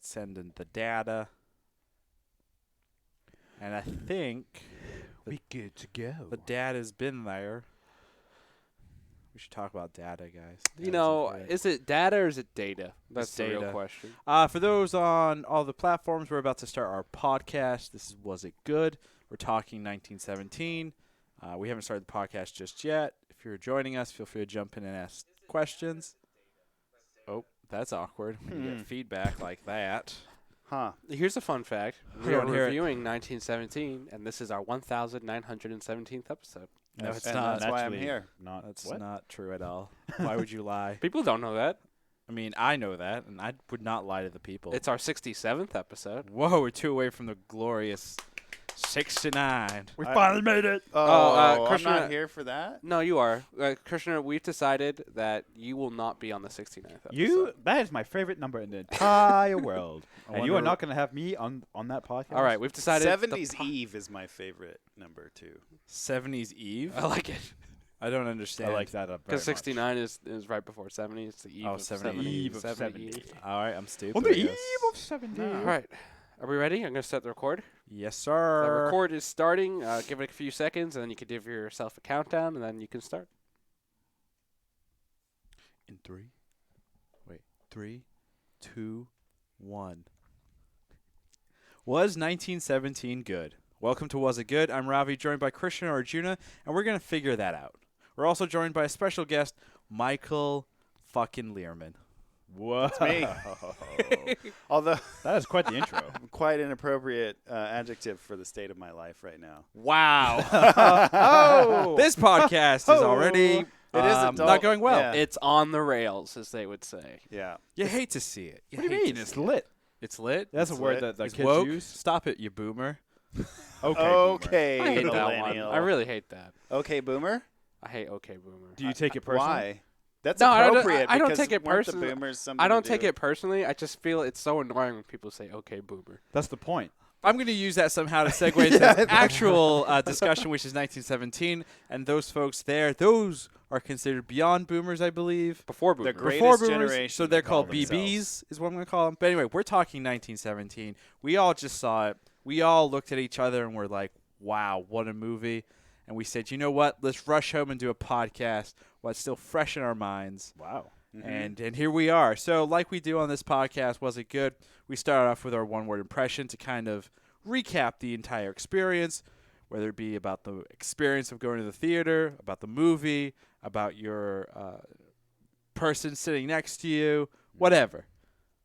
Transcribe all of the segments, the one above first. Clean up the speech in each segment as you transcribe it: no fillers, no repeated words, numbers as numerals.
send in the data. And I think We good to go. the data's been there. We should talk about data, guys. You Data's know, important. is it data or is it data? That's the real data. question. For those on all the platforms, we're about to start our podcast. This is Was It Good? We're talking 1917. We haven't started the podcast just yet. If you're joining us, feel free to jump in and ask questions. Oh, that's awkward when you get feedback like that. Huh. Here's a fun fact. I We are don't hear it. reviewing 1917, and this is our 1,917th episode. No, it's And not. that's why I'm actually here. Not That's what? not true at all. Why would you lie? People don't know that. I mean, I know that, and I would not lie to the people. It's our 67th episode. Whoa, we're 2 away from the glorious 69. We finally made it. I'm Krishna- not here for that. No, you are. Krishna, we've decided that you will not be on the 69th episode. That is my favorite number in the entire world. I And you are wonder- not going to have me on that podcast. All right, we've decided. 70s Eve is my favorite number, too. 70s Eve? I like it. I don't understand. I like that up very Because 69 is right before 70. It's the eve Oh, of 70. 70. Eve of 70. 70. All right, I'm stupid. On the I eve guess. of 70. All right. Are we ready? I'm going to set the record. Yes, The sir. record is starting. Give it a few seconds, and then you can give yourself a countdown, and then you can start. In 3. Wait. 3, 2, 1. Was 1917 good? Welcome to Was It Good? I'm Ravi, joined by Krishna Arjuna, and we're going to figure that out. We're also joined by a special guest, Michael fucking Lehrman. Whoa. me. Although, That is quite the intro. quite an appropriate adjective for the state of my life right now. Wow. Oh! This podcast is already adult. not going well. Yeah. It's on the rails, as they would say. Yeah. You hate to see it. What do you mean? It's lit. It's lit? That's It's a word lit. that the It's kids woke? use. Stop it, you boomer. Okay. Okay, I hate that one. millennial. I really hate that. Okay, boomer. I hate OK Boomer. Do you take it personally? Why? That's No, I don't- appropriate. I don't because take it weren't the personally. boomers something I don't to take do? it personally. I just feel it's so annoying when people say OK Boomer. That's the point. I'm going to use that somehow to segue into the actual discussion, which is 1917. And those folks there, those are considered beyond boomers, I believe. Before The Boomer. greatest Before boomers, generation. so they're to call called themselves. BBs, is what I'm going to call them. But anyway, we're talking 1917. We all just saw it. We all looked at each other and were like, wow, what a movie. And we said, you know what? Let's rush home and do a podcast while it's still fresh in our minds. Wow. Mm-hmm. And here we are. So like we do on this podcast, Was It Good? We start off with our one-word impression to kind of recap the entire experience, whether it be about the experience of going to the theater, about the movie, about your person sitting next to you, whatever.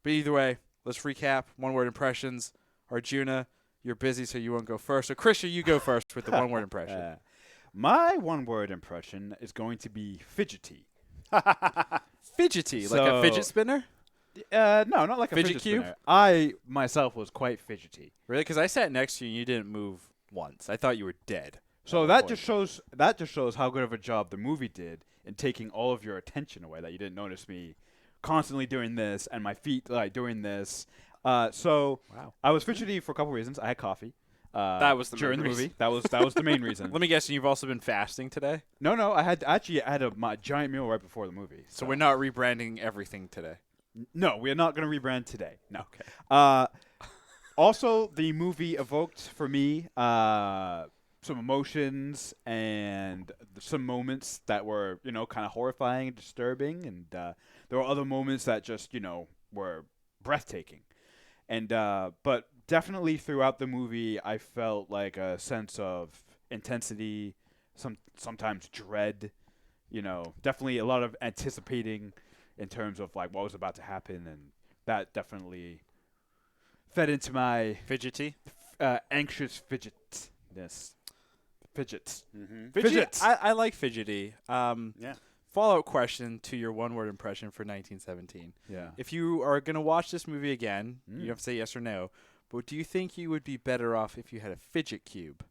But either way, let's recap. One-word impressions. Arjuna, you're busy, so you won't go first. So, Krishna, you go first with the one-word impression. My one-word impression is going to be fidgety. Fidgety, like a So- fidget spinner? No, not like a Fidget fidget cube? spinner. I myself was quite fidgety. Really? Because I sat next to you and you didn't move once. I thought you were dead. So at that one just point. shows how good of a job the movie did in taking all of your attention away. That you didn't notice me constantly doing this and my feet like doing this. So Wow. I was fidgety for a couple reasons. I had coffee. That was the during main the movie. reason. That was the main reason. Let me guess, you've also been fasting today? No, I had my giant meal right before the movie. So we're not rebranding everything today. No, we are not going to rebrand today. No. Okay. Also, the movie evoked for me some emotions and some moments that were, kind of horrifying and disturbing, and there were other moments that just, were breathtaking. And but definitely throughout the movie, I felt like a sense of intensity, sometimes dread. Definitely a lot of anticipating in terms of like what was about to happen, and that definitely fed into my Fidgety? anxious fidgets. Mm-hmm. Fidgets. I like fidgety. Yeah. Follow-up question to your one-word impression for 1917. Yeah. If you are going to watch this movie again, Mm. you don't have to say yes or no, but do you think you would be better off if you had a fidget cube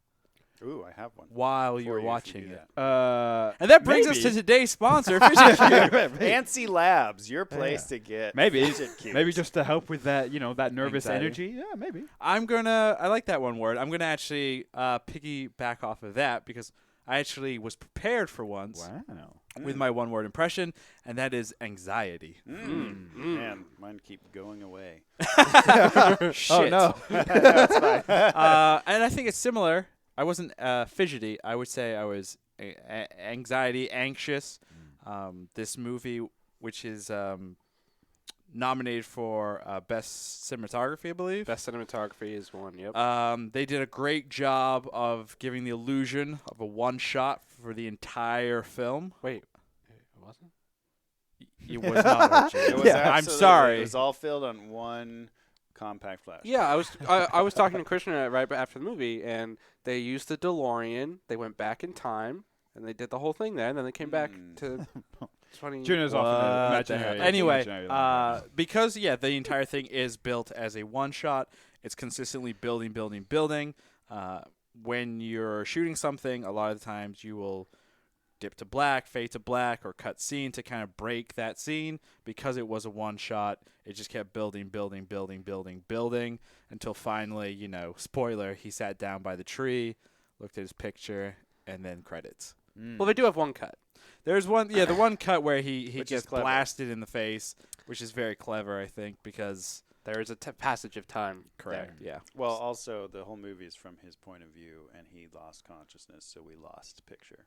Ooh, I have one. while For you were if watching do it? that. And that brings us to maybe. today's sponsor, Fidget Cube. Fancy Labs, your place to get Maybe. fidget cubes. Maybe just to help with that, that nervous Anxiety. energy. Yeah, maybe. I like that one word. I'm going to actually piggyback off of that because I actually was prepared for once Wow. with my one-word impression, and that is anxiety. Yes. man, mine keep going away. Shit. Oh no. That's fine. And I think it's similar. I wasn't fidgety. I would say I was anxiety, anxious. This movie, which is nominated for Best Cinematography, I believe. Best cinematography is one. Yep. They did a great job of giving the illusion of a one shot for the entire film. Wait, it wasn't. It was not. It was I'm absolutely- sorry. It was all filled on one compact flash. Yeah, I was talking to Christian right after the movie, and they used the DeLorean. They went back in time, and they did the whole thing there, and then they came back to 20. Juno's off in the What imaginary. the hell? Anyway, imaginary land. because the entire thing is built as a one shot. It's consistently building. When you're shooting something, a lot of the times you will dip to black, fade to black, or cut scene to kind of break that scene. Because it was a one shot, it just kept building until finally, spoiler, he sat down by the tree, looked at his picture, and then credits. Well, they do have one cut. There's one, the one cut where he Which is gets clever. blasted in the face, which is very clever, I think, because There is a passage of time. correct, yeah. Well, also the whole movie is from his point of view, and he lost consciousness, so we lost picture.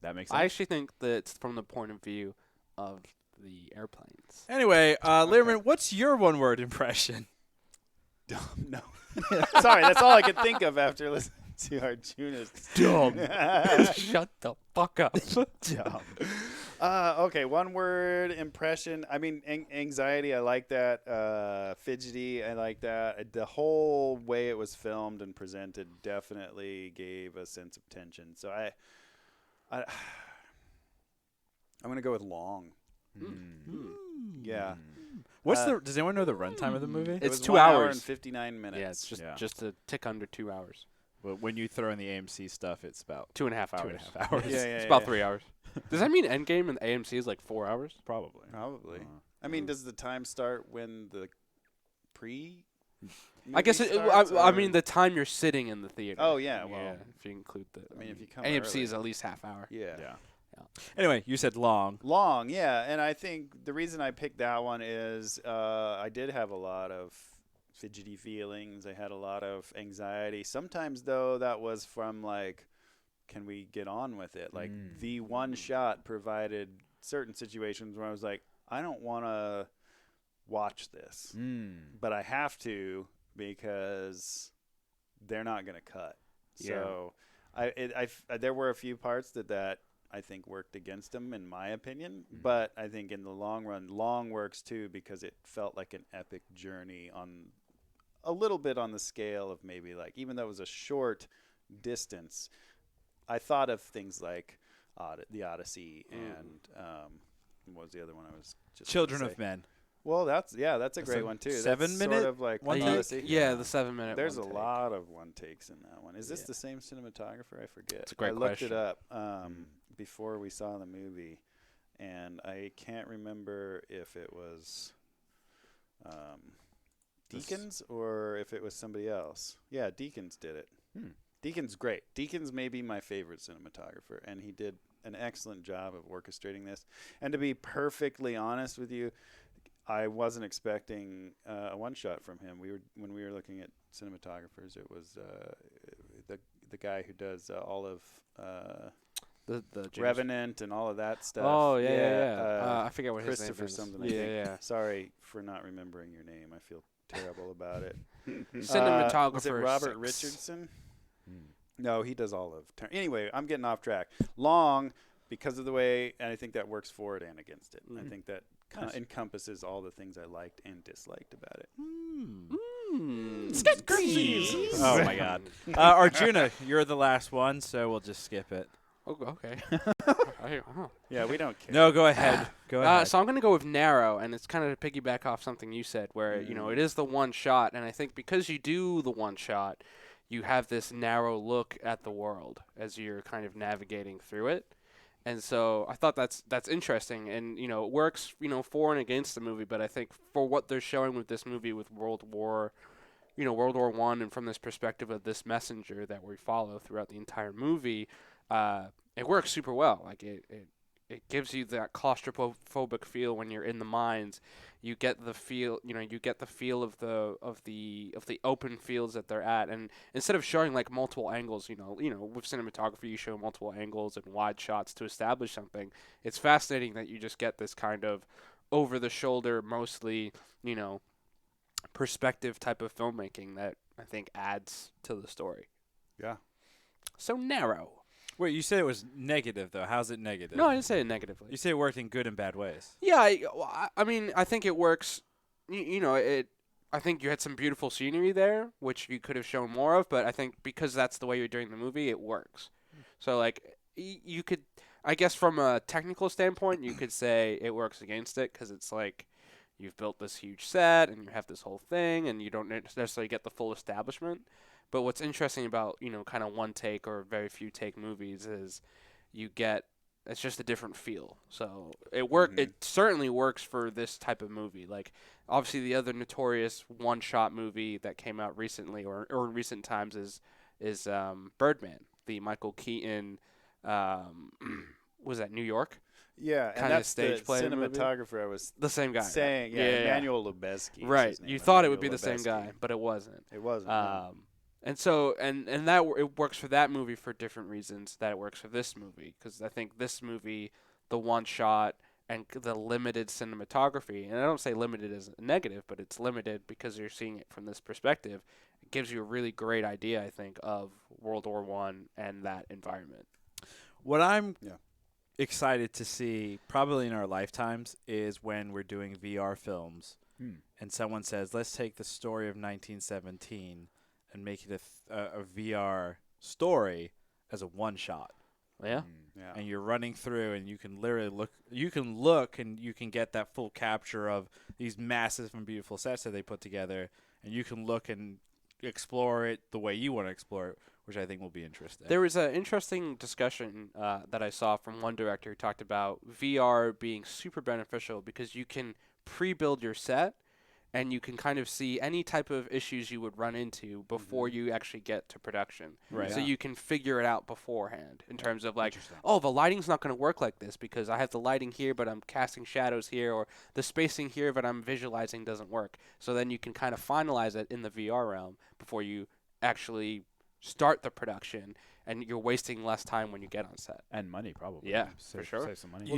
That makes I sense. actually think that it's from the point of view of the airplanes. Anyway, Lehrman, what's your one-word impression? No, sorry, that's all I could think of after listening to Arjuna's. Dumb. Shut the fuck up. Dumb. Okay, one word impression. I mean, anxiety. I like that. Fidgety. I like that. The whole way it was filmed and presented definitely gave a sense of tension. So I'm gonna go with long. Yeah. What's does anyone know the runtime of the movie? It It's was 2 1 hour hours. and 59 minutes. Yeah, it's Yeah. just a tick under 2 hours. But when you throw in the AMC stuff, it's about 2.5 hours. 2.5 hours. Yeah, It's yeah, about yeah. 3 hours. Does that mean Endgame and AMC is like 4 hours? Probably. Probably. I mean, does the time start when the pre? I guess movie I starts, mean or- the time you're sitting in the theater. Oh, yeah, well, if you include the. I mean, if you come AMC early. is at least half hour. Yeah. Yeah. Anyway, you said long. Long, yeah. And I think the reason I picked that one is I did have a lot of fidgety feelings. I had a lot of anxiety. Sometimes, though, that was from, like, can we get on with it? Like, the one shot provided certain situations where I was like, I don't want to watch this. But I have to because they're not going to cut. Yeah. So there were a few parts that I think worked against him, in my opinion. But I think in the long run, long works too because it felt like an epic journey on a little bit on the scale of maybe like, even though it was a short distance, I thought of things like the Odyssey and what was the other one I was just Children gonna of say? Men. Well, that's a great a one too. 7-minute That's sort of like one the take? Odyssey. Yeah, the 7-minute. There's a one take. lot of one takes in that one. Is this Yeah. the same cinematographer? I forget. It's a great I looked question. it up before we saw the movie, and I can't remember if it was Deakins or if it was somebody else. Yeah, Deakins did it. Deakins great. Deakins may be my favorite cinematographer, and he did an excellent job of orchestrating this. And to be perfectly honest with you, I wasn't expecting a one shot from him. When we were looking at cinematographers, it was the guy who does all of The James- Revenant and all of that stuff. Oh yeah. I forget what his name Christopher is. something. I Yeah, think. yeah. Sorry for not remembering your name. I feel terrible about it. Cinematographer. Was it Robert 6. Richardson? No, he does all of. Anyway, I'm getting off track. Long because of the way, and I think that works for it and against it. I think that kind of encompasses all the things I liked and disliked about it. Oh my God. Arjuna, you're the last one, so we'll just skip it. Oh, okay. Yeah, we don't care. No, go ahead. Go ahead. So I'm going to go with narrow, and it's kind of to piggyback off something you said, where it is the one shot, and I think because you do the one shot, you have this narrow look at the world as you're kind of navigating through it. And so I thought that's interesting, and it works for and against the movie. But I think for what they're showing with this movie, with World War I, and from this perspective of this messenger that we follow throughout the entire movie, it works super well. Like it gives you that claustrophobic feel when you're in the mines. You get the feel, you get the feel of the open fields that they're at, and instead of showing like multiple angles, with cinematography you show multiple angles and wide shots to establish something. It's fascinating that you just get this kind of over the shoulder, mostly, perspective type of filmmaking that I think adds to the story. Yeah. So narrow. Wait, you said it was negative though. How's it negative? No, I didn't say it negatively. You say it worked in good and bad ways. Yeah, I mean, I think it works. I think you had some beautiful scenery there, which you could have shown more of. But I think because that's the way you're doing the movie, it works. So like, you could, I guess, from a technical standpoint, you could say it works against it because it's like you've built this huge set and you have this whole thing, and you don't necessarily get the full establishment. But what's interesting about, kind of one take or very few take movies is it's just a different feel. So it certainly works for this type of movie. Like, obviously the other notorious one-shot movie that came out recently or in recent times is Birdman, the Michael Keaton, was that New York? Yeah, and Kinda that's stage the play movie? cinematographer I was The same guy. saying. Yeah, Emmanuel Lubezki. is Right. his name, You thought it would Emmanuel be the same Lubezki. guy, but it wasn't. It wasn't. no. And so, and that it works for that movie for different reasons that it works for this movie. Because I think this movie, the one shot and the limited cinematography, and I don't say limited as a negative, but it's limited because you're seeing it from this perspective. It gives you a really great idea, I think, of World War I and that environment. What I'm excited to see, probably in our lifetimes, is when we're doing VR films and someone says, let's take the story of 1917 and make it a VR story as a one-shot. Yeah. Yeah. And you're running through, and you can literally look, and you can get that full capture of these massive and beautiful sets that they put together, and you can look and explore it the way you want to explore it, which I think will be interesting. There was an interesting discussion that I saw from one director who talked about VR being super beneficial because you can pre-build your set and you can kind of see any type of issues you would run into before you actually get to production. Right. So Yeah. you can figure it out beforehand in terms of like, the lighting's not going to work like this because I have the lighting here, but I'm casting shadows here, or the spacing here, but I'm visualizing doesn't work. So then you can kind of finalize it in the VR realm before you actually start the production, and you're wasting less time when you get on set. And money, probably. Yeah, for sure. Save some money. Well,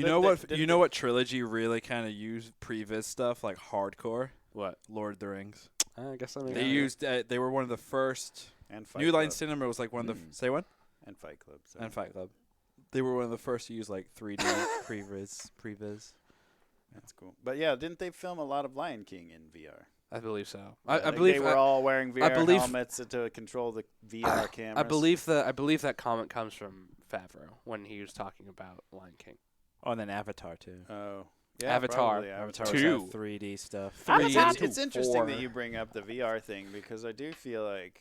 You know what trilogy really kind of used previs stuff like hardcore? What? Lord of the Rings. I guess I mean They used they were one of the first. And Fight New Line Club. Cinema was like one of the say what? And Fight Club. So. And Fight Club. They were one of the first to use like 3D previs. That's cool. But yeah, didn't they film a lot of Lion King in VR? I believe so. Yeah, I like believe they were all wearing VR believe- helmets to control the VR cameras. I believe that comment comes from Favreau when he was talking about Lion King. Oh, and then Avatar too. Oh, yeah, Avatar. probably Avatar Avatar. was Two. that 3D stuff. It's interesting 4. that you bring up the VR thing because I do feel like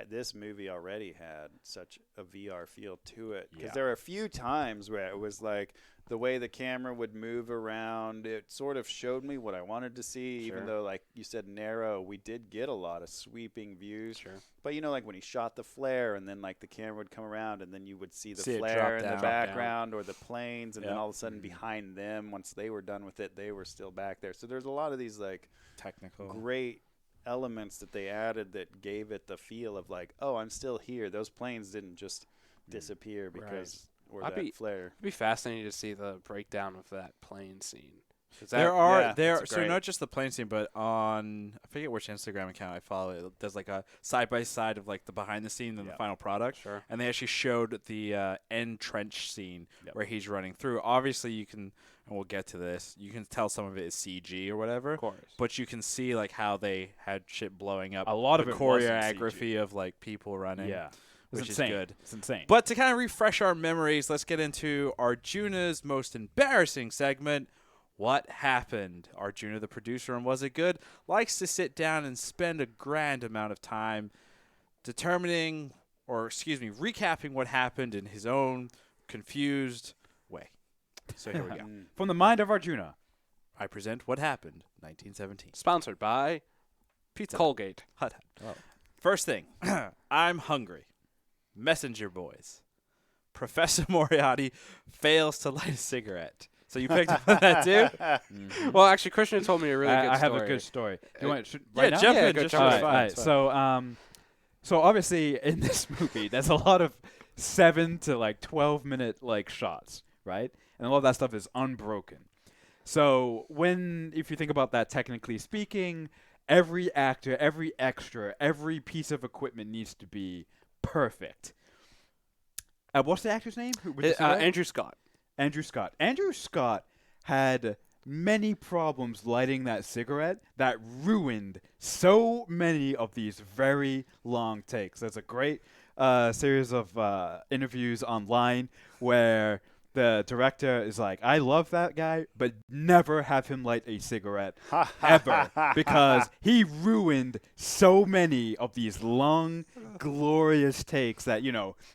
this movie already had such a VR feel to it. Because there are a few times where it was like the way the camera would move around, it sort of showed me what I wanted to see, even though, like you said, narrow, we did get a lot of sweeping views. Sure. But, like when he shot the flare and then, like, the camera would come around and then you would see the See it flare drop in down. the background or the planes, and then Yeah. all of a sudden behind them, once they were done with it, they were still back there. So there's a lot of these, like, Technical. great elements that they added that gave it the feel of like, oh, I'm still here. Those planes didn't just disappear because or that flare. It'd be fascinating to see the breakdown of that plane scene. There are yeah, there that's so great. not just the plane scene, but on I forget which Instagram account I follow. It does like a side by side of like the behind the scene and the final product. Sure. And they actually showed the end trench scene where he's running through. Obviously, you can, and we'll get to this. You can tell some of it is CG or whatever. Of course. But you can see like how they had shit blowing up. A lot of the it wasn't choreography of like people running. Yeah. Which insane. is good. It's insane. But to kind of refresh our memories, let's get into Arjuna's most embarrassing segment. What happened? Arjuna, the producer, and Was It Good, likes to sit down and spend a grand amount of time recapping what happened in his own confused way. So here we go. From the mind of Arjuna. I present What Happened, 1917. Sponsored by Pizza Colgate. Hut. First thing, I'm hungry. Messenger boys. Professor Moriarty fails to light a cigarette. So you picked up on that too? Mhm. Well, actually, Christian told me a really good I story. have a good story. You want Yeah, right now? jump Yeah, in. go Just jump it's in. fine, All right. it's fine. So obviously in this movie, there's a lot of 7 to like 12-minute like shots, right? And a lot of that stuff is unbroken. So if you think about that, technically speaking, every actor, every extra, every piece of equipment needs to be perfect. What's the actor's name? Who, with the cigarette? Andrew Scott. Andrew Scott. Andrew Scott had many problems lighting that cigarette that ruined so many of these very long takes. There's a great series of interviews online where the director is like, I love that guy, but never have him light a cigarette ever because he ruined so many of these long, glorious takes that,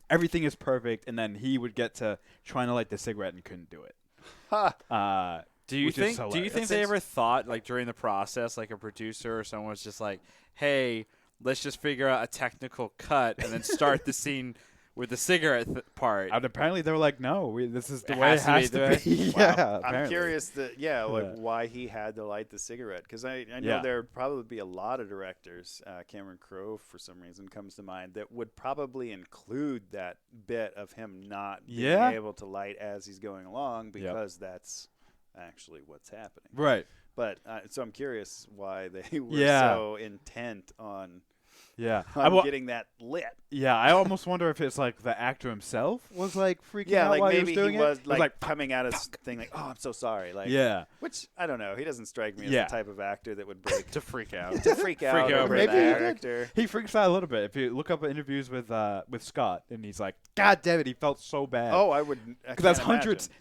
everything is perfect, and then he would get to trying to light the cigarette and couldn't do it. Do you which is think hilarious. they ever thought, like, during the process, like a producer or someone was just like, hey, let's just figure out a technical cut and then start the scene with the cigarette part? And apparently they were like, no, this is the It way it has has to to be be. the way. Yeah, I'm apparently. curious Yeah. why he had to light the cigarette, because I know Yeah. there would probably be a lot of directors. Cameron Crowe, for some reason, comes to mind that would probably include that bit of him not being Yeah. able to light as he's going along because that's actually what's happening. Right. But so I'm curious why they were Yeah. so intent on Yeah. getting that lit. Yeah, I almost wonder if it's like the actor himself was like freaking Yeah, out like while maybe he was doing was it. like coming out of his thing like, oh, I'm so sorry. Like, Yeah. which I don't know. He doesn't strike me as Yeah. the type of actor that would break To freak out. to freak out out over Maybe the he did. character. He freaks out a little bit. If you look up interviews with Scott, and he's like, God damn it, he felt so bad. Oh, I would. because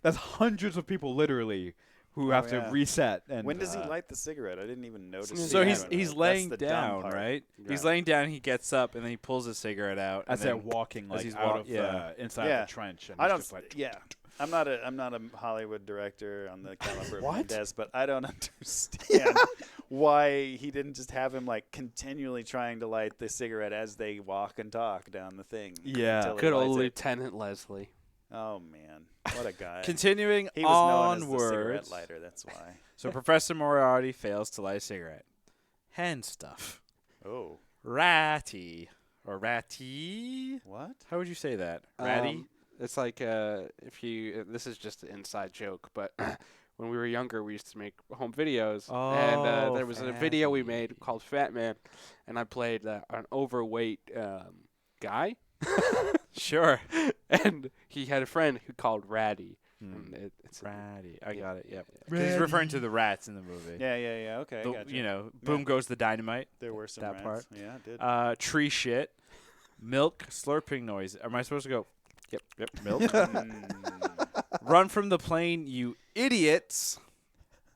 that's hundreds of people literally who have yeah. to reset. And When does he light the cigarette? I didn't even notice. So he he's had one. he's That's laying the dumb down, part. right? Yeah. He's laying down. He gets up and then he pulls his cigarette out. as and they're then- walking like he's out wa- of yeah. inside Yeah. the trench. And I he's don't. just like, Yeah, I'm not a Hollywood director on the caliber of What? Mendes, but I don't understand why he didn't just have him like continually trying to light the cigarette as they walk and talk down the thing. Yeah. until he Good old lights it. Lieutenant Leslie. Oh man, what a guy! Continuing He was known as the onwards. cigarette lighter. That's why. So Professor Moriarty fails to light a cigarette. Hand stuff. Oh, Ratty. Or ratty? what? How would you say that? Ratty? It's like if you. This is just an inside joke, but when we were younger, we used to make home videos, and Oh, there was a video we Fatty. made called Fat Man, and I played an overweight guy, Sure. and he had a friend who called Ratty. Hmm. And it's Ratty. I Yeah. got it. Yep. 'Cause he's referring to the rats in the movie. Yeah. Okay, The- gotcha. boom goes the dynamite. There were some that rats. part. Yeah, it did. Tree shit. Milk slurping noise. Am I supposed to go? Yep. Milk. Run from the plane, you idiots.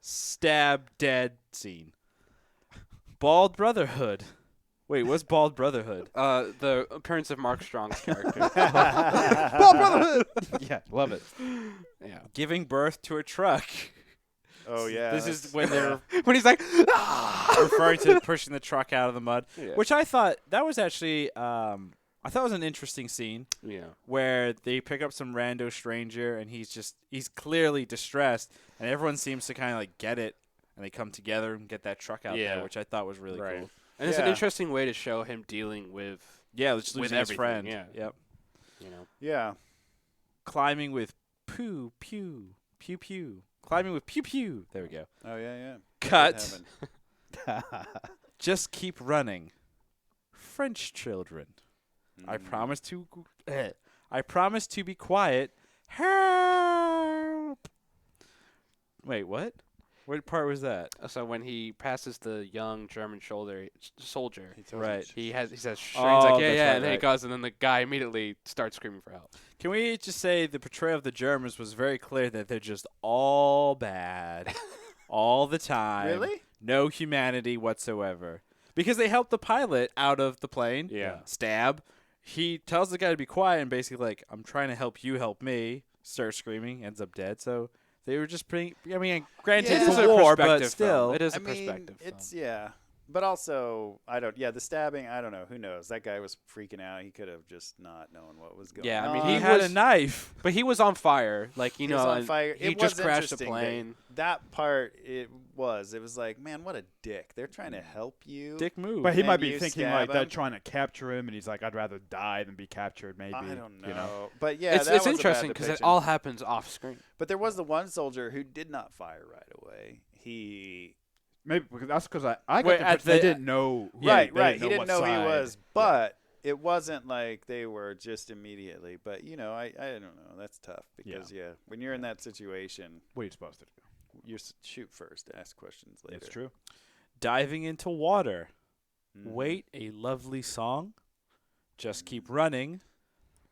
Stab dead scene. Bald Brotherhood. Wait, what's Bald Brotherhood? the appearance of Mark Strong's character. Bald Brotherhood! Yeah, love it. Yeah. Giving birth to a truck. Oh yeah. This is when they're When he's like, referring to pushing the truck out of the mud, Yeah. which I thought that was actually I thought it was an interesting scene yeah. where they pick up some rando stranger and he's clearly distressed and everyone seems to kind of like get it and they come together and get that truck out Yeah. there, which I thought was really Right. cool. And it's an Yeah. interesting way to show him dealing with, Yeah, just With losing his everything, friend. yeah. Yep. you know. Yeah. Climbing with pew pew pew pew. Climbing with pew pew. There we go. Oh yeah. Cut. That Just keep running. French children. I happened. promise to be quiet. Help. Wait, what? What part was that? So when he passes the young German soldier, He tells Right. him, he says, "Shh," Oh, he's like, yeah, that's yeah, right, and then he right. goes, and then the guy immediately starts screaming for help. Can we just say the portrayal of the Germans was very clear that they're just all bad all the time. Really? No humanity whatsoever. Because they helped the pilot out of the plane. Yeah. Stab. He tells the guy to be quiet and basically like, I'm trying to help you help me. Starts screaming, ends up dead. So they were just pretty. I mean, granted, Yeah. it's It's a a war, but perspective still. film. It is I a mean, perspective film. it's yeah. But also, I don't. Yeah, the stabbing. I don't know. Who knows? That guy was freaking out. He could have just not known what was going Yeah, on. I mean, He he had was- a knife. But he was on fire, like He was on fire. He It just was crashed a interesting plane. That part, it was like, man, what a dick. They're trying to help you. Dick move. But he And might be you thinking stab like they're him? trying to capture him, and he's like, I'd rather die than be captured. Maybe. I don't know. You know? But yeah, it's that was interesting because it all happens off screen. But there was the one soldier who did not fire right away. He Maybe because that's because I got Wait, the at impression they the- didn't know. right. They He didn't what know who he side. was, but it wasn't like they were just immediately. But you know, I don't know. That's tough because when you're in that situation, What are you supposed to do? you shoot first, ask questions later. It's true. Diving into water. Mhm. Wait, a lovely song. Just keep running.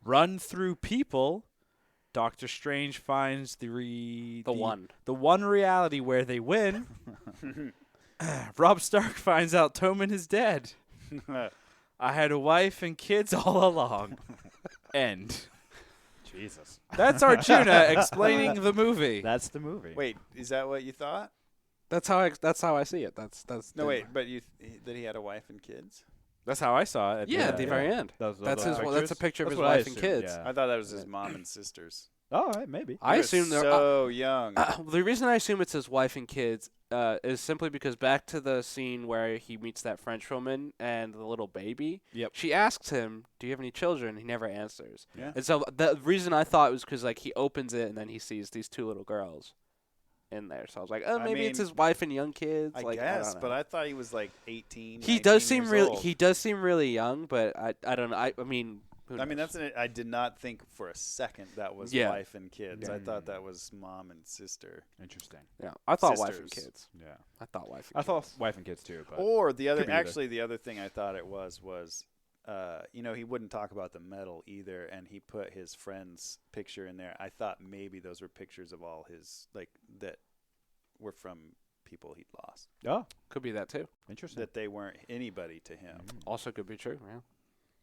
Run through people. Doctor Strange finds the one reality where they win. Rob Stark finds out Toman is dead. I had a wife and kids all along. End. Jesus. That's Arjuna explaining the movie. That's the movie. Wait, is that what you thought? That's how I see it. That's No, wait, but that he had a wife and kids? That's how I saw it. Yeah, at the very end. Those That's those his. That's a pictures? picture of That's his what I wife and assumed, kids. yeah. I thought that was his mom and sisters. All right, maybe. I He was assume they're so young. the reason I assume it's his wife and kids is simply because back to the scene where he meets that French woman and the little baby. Yep. She asks him, "Do you have any children?" He never answers. Yeah. And so the reason I thought was because like he opens it and then he sees these two little girls in there. So I was like, oh, I maybe it's mean, his wife and young kids. I like, guess, don't but know. I thought he was like 18. He does 19 seem years really old. he does seem really young, but I don't know. I mean. Who I mean, knows? I did not think for a second that was Yeah. wife and kids. Yeah. I thought that was mom and sister. Interesting. Yeah, I thought wife and sisters. kids. Yeah. I thought wife and I kids. thought wife and kids too, but Or the other, could be either. actually, the other thing I thought it was, he wouldn't talk about the medal either, and he put his friend's picture in there. I thought maybe those were pictures of all his, that were from people he'd lost, oh, Could be that too. interesting. that they weren't anybody to him. Also could be true. Yeah.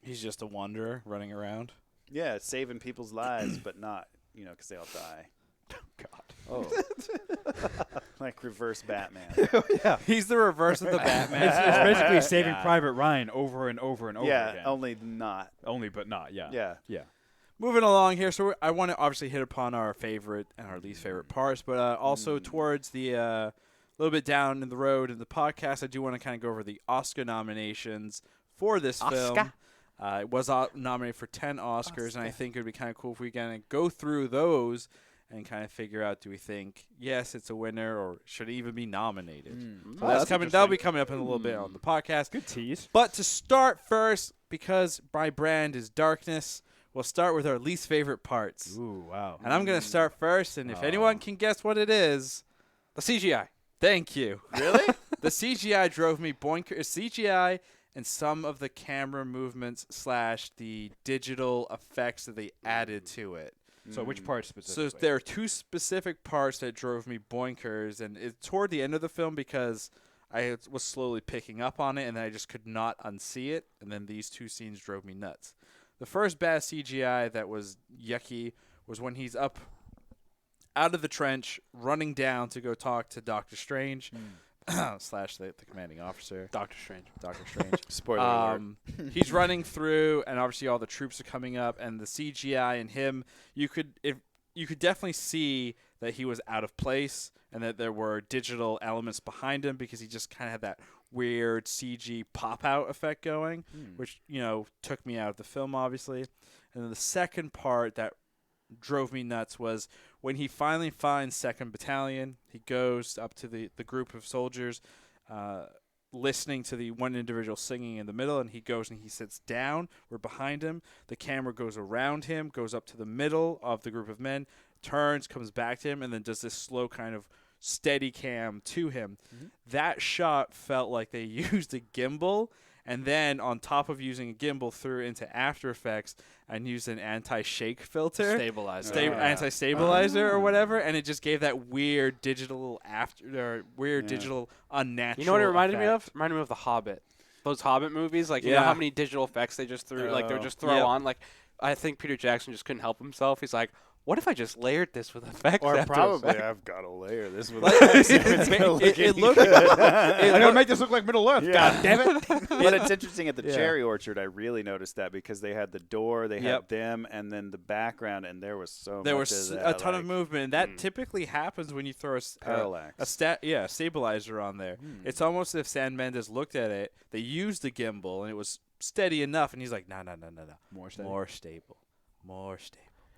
He's just a wanderer running around. Yeah, saving people's lives, but not, because they all die. God. Oh. Like reverse Batman. yeah. He's the reverse of the Batman. It's basically Saving God. Private Ryan over and over and over Yeah, again. only not. Only but not. Yeah. Yeah. Yeah. Moving along here, so I want to obviously hit upon our favorite and our least favorite parts, but also towards the little bit down in the road in the podcast, I do want to kind of go over the Oscar nominations for this film. It was nominated for 10 Oscars, and I think it would be kind of cool if we kind of go through those and kind of figure out, do we think, yes, it's a winner, or should it even be nominated? So Oh, that's that's coming. That'll be interesting. coming up in a little bit on the podcast. Good tease. But to start first, because my brand is darkness, we'll start with our least favorite parts. Ooh, wow. And I'm going to start first, and if anyone can guess what it is, The CGI. thank you. Really? The CGI drove me bonkers. CGI and some of the camera movements / the digital effects that they added to it. So which part So specifically? there are two specific parts that drove me bonkers, and it's toward the end of the film because I was slowly picking up on it, and then I just could not unsee it, and then these two scenes drove me nuts. The first bad CGI that was yucky was when he's up out of the trench, running down to go talk to Doctor Strange, / the commanding officer, Doctor Strange. Doctor Strange. Spoiler alert. He's running through, and obviously all the troops are coming up, and the CGI and him, you could definitely see that he was out of place, and that there were digital elements behind him because he just kind of had that weird CG pop out effect going, which took me out of the film, obviously. And then the second part that drove me nuts was when he finally finds 2nd Battalion. He goes up to the group of soldiers, listening to the one individual singing in the middle, and he goes and he sits down. We're behind him. The camera goes around him, goes up to the middle of the group of men, turns, comes back to him, and then does this slow kind of steady cam to him. That shot felt like they used a gimbal, and then on top of using a gimbal, threw it into After Effects and used an anti-shake filter. Stabilizer. Anti-stabilizer or whatever, and it just gave that weird digital digital unnatural. You know what it reminded me effect. of? Reminded me of The Hobbit. Those Hobbit movies, like you know Yeah. how many digital effects they just threw, like they're just throw Yep. on. Like I think Peter Jackson just couldn't help himself. He's like, what if I just layered this with effects? Or after probably effects? I've got to layer this with. It looked. I'm gonna make this look like Middle Earth. Yeah. God damn it! But it's interesting at the Yeah. cherry orchard. I really noticed that because they had the door, they Yep. had them, and then the background, and there was so There much was of a that, ton of like, movement, and that typically happens when you throw parallax. a stabilizer on there. It's almost as if San Mendes looked at it. They used the gimbal, and it was steady enough, and he's like, no, More steady. more stable.